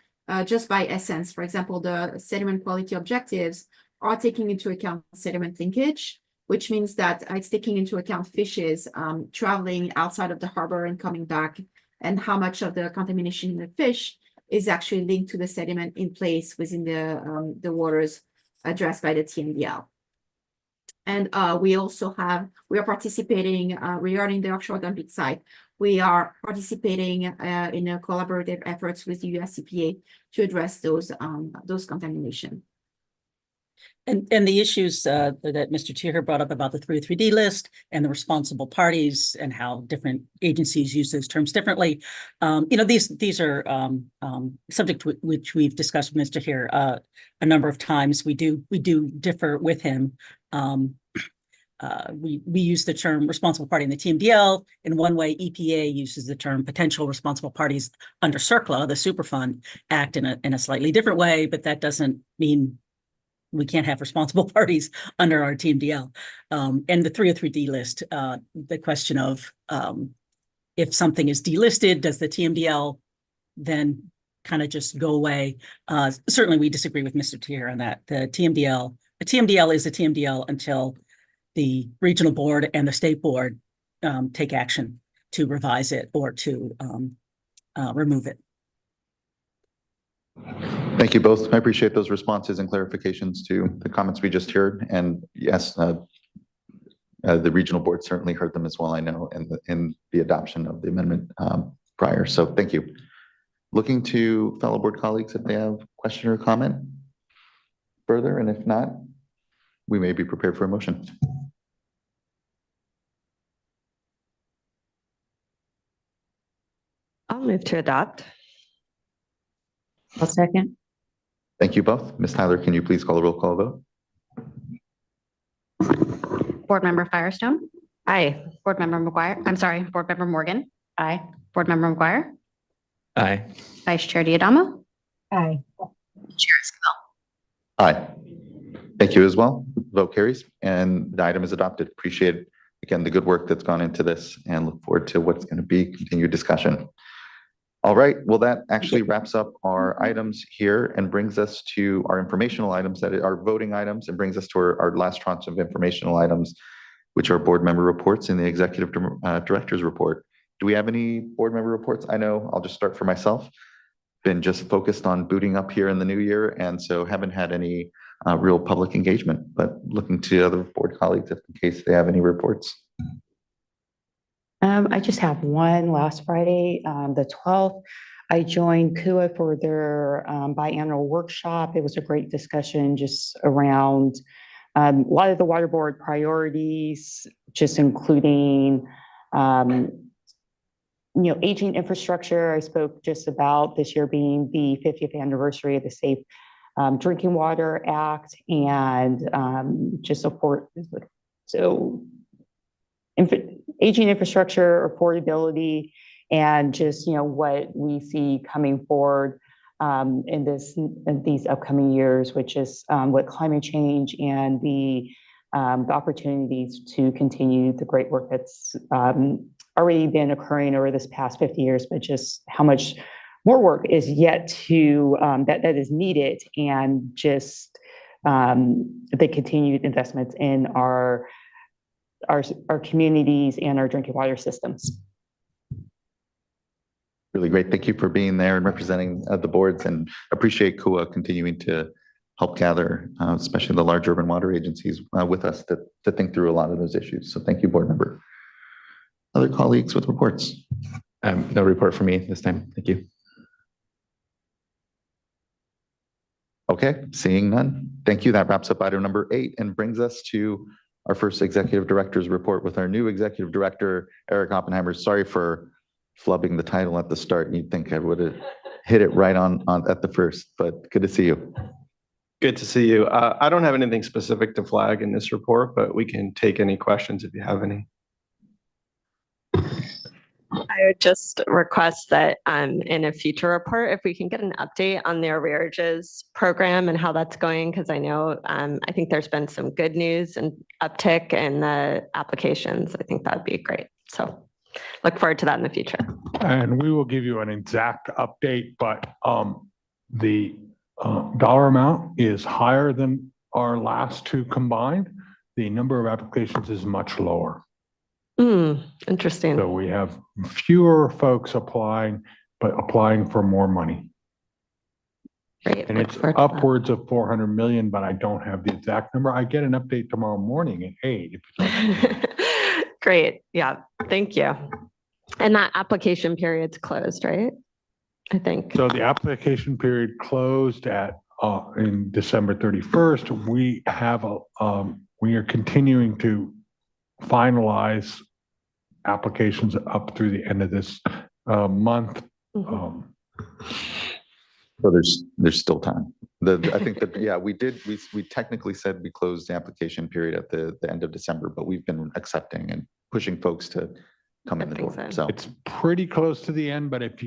just by essence. For example, the sediment quality objectives are taking into account sediment linkage, which means that it's taking into account fishes traveling outside of the harbor and coming back, and how much of the contamination in the fish is actually linked to the sediment in place within the waters addressed by the TMDL. And we are participating regarding the offshore dumping site. We are participating in a collaborative efforts with the US EPA to address those contamination. And the issues that Mr. Tier brought up about the 303D list and the responsible parties and how different agencies use those terms differently. These are subject which we've discussed with Mr. Tier a number of times. We do differ with him. We use the term responsible party in the TMDL. In one way, EPA uses the term potential responsible parties under CERCLA, the Superfund Act, in a slightly different way, but that doesn't mean we can't have responsible parties under our TMDL. And the 303D list, the question of if something is delisted, does the TMDL then kind of just go away? Certainly we disagree with Mr. Tier on that. The TMDL is a TMDL until the regional board and the state board take action to revise it or to remove it. Thank you both. I appreciate those responses and clarifications to the comments we just heard. And yes, the regional board certainly heard them as well, I know, in the adoption of the amendment prior. So thank you. Looking to fellow board colleagues if they have a question or comment further, and if not, we may be prepared for a motion. I'll move to adopt. I'll second. Thank you both. Ms. Tyler, can you please call the roll call vote? Board Member Firestone. Aye. Board Member Board Member Morgan. Aye. Board Member McGuire. Aye. Vice Chair Diadamo. Aye. Chair Esquivel. Aye. Thank you as well. Vote carries and the item is adopted. Appreciate, again, the good work that's gone into this and look forward to what's going to be continued discussion. All right, well, that actually wraps up our items here and brings us to our informational items, that are voting items, and brings us to our last tranche of informational items, which are board member reports and the executive director's report. Do we have any board member reports? I know I'll just start for myself. Been just focused on booting up here in the new year, and so haven't had any real public engagement, but looking to other board colleagues if in case they have any reports. I just have one. Last Friday, the 12th, I joined KUA for their biannual workshop. It was a great discussion just around a lot of the water board priorities, just including aging infrastructure. I spoke just about this year being the 50th anniversary of the Safe Drinking Water Act, and just support. So aging infrastructure, affordability, and just what we see coming forward in these upcoming years, which is what climate change and the opportunities to continue the great work that's already been occurring over this past 50 years, but just how much more work is yet to that is needed, and just the continued investments in our communities and our drinking water systems. Really great. Thank you for being there and representing the boards, and appreciate KUA continuing to help gather, especially the large urban water agencies with us to think through a lot of those issues. So thank you, board member. Other colleagues with reports? No report for me this time. Thank you. Okay, seeing none. Thank you. That wraps up item number 8 and brings us to our first executive director's report with our new executive director, Eric Oppenheimer. Sorry for flubbing the title at the start. You'd think I would have hit it right on at the first, but good to see you. Good to see you. I don't have anything specific to flag in this report, but we can take any questions if you have any. I would just request that in a future report, if we can get an update on the arrearages program and how that's going, because I know I think there's been some good news and uptick in the applications. I think that'd be great. So look forward to that in the future. And we will give you an exact update, but the dollar amount is higher than our last two combined. The number of applications is much lower. Interesting. So we have fewer folks applying, but applying for more money. Great. And Look it's forward to that. upwards of 400 million, but I don't have the exact number. I get an update tomorrow morning at 8. Great. Yeah. Thank you. And that application period's closed, right? I think. So the application period closed at in December 31st. We have we are continuing to finalize applications up through the end of this month. So there's still time. I think that, yeah, we technically said we closed the application period at the end of December, but we've been accepting and pushing folks to come in the door. So it's pretty close to the end, but if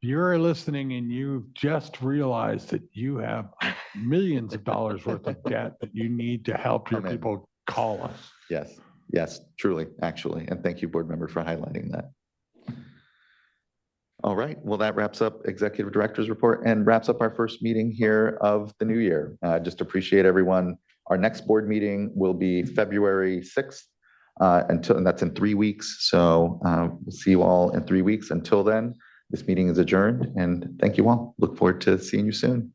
you're listening and you've just realized that you have millions of dollars worth of debt that you need to help your people, call us. Yes, truly, actually. And thank you, board member, for highlighting that. All right, well, that wraps up Executive Director's report and wraps up our first meeting here of the new year. Just appreciate everyone. Our next board meeting will be February 6th, and that's in 3 weeks. So we'll see you all in 3 weeks. Until then, this meeting is adjourned, and thank you all. Look forward to seeing you soon.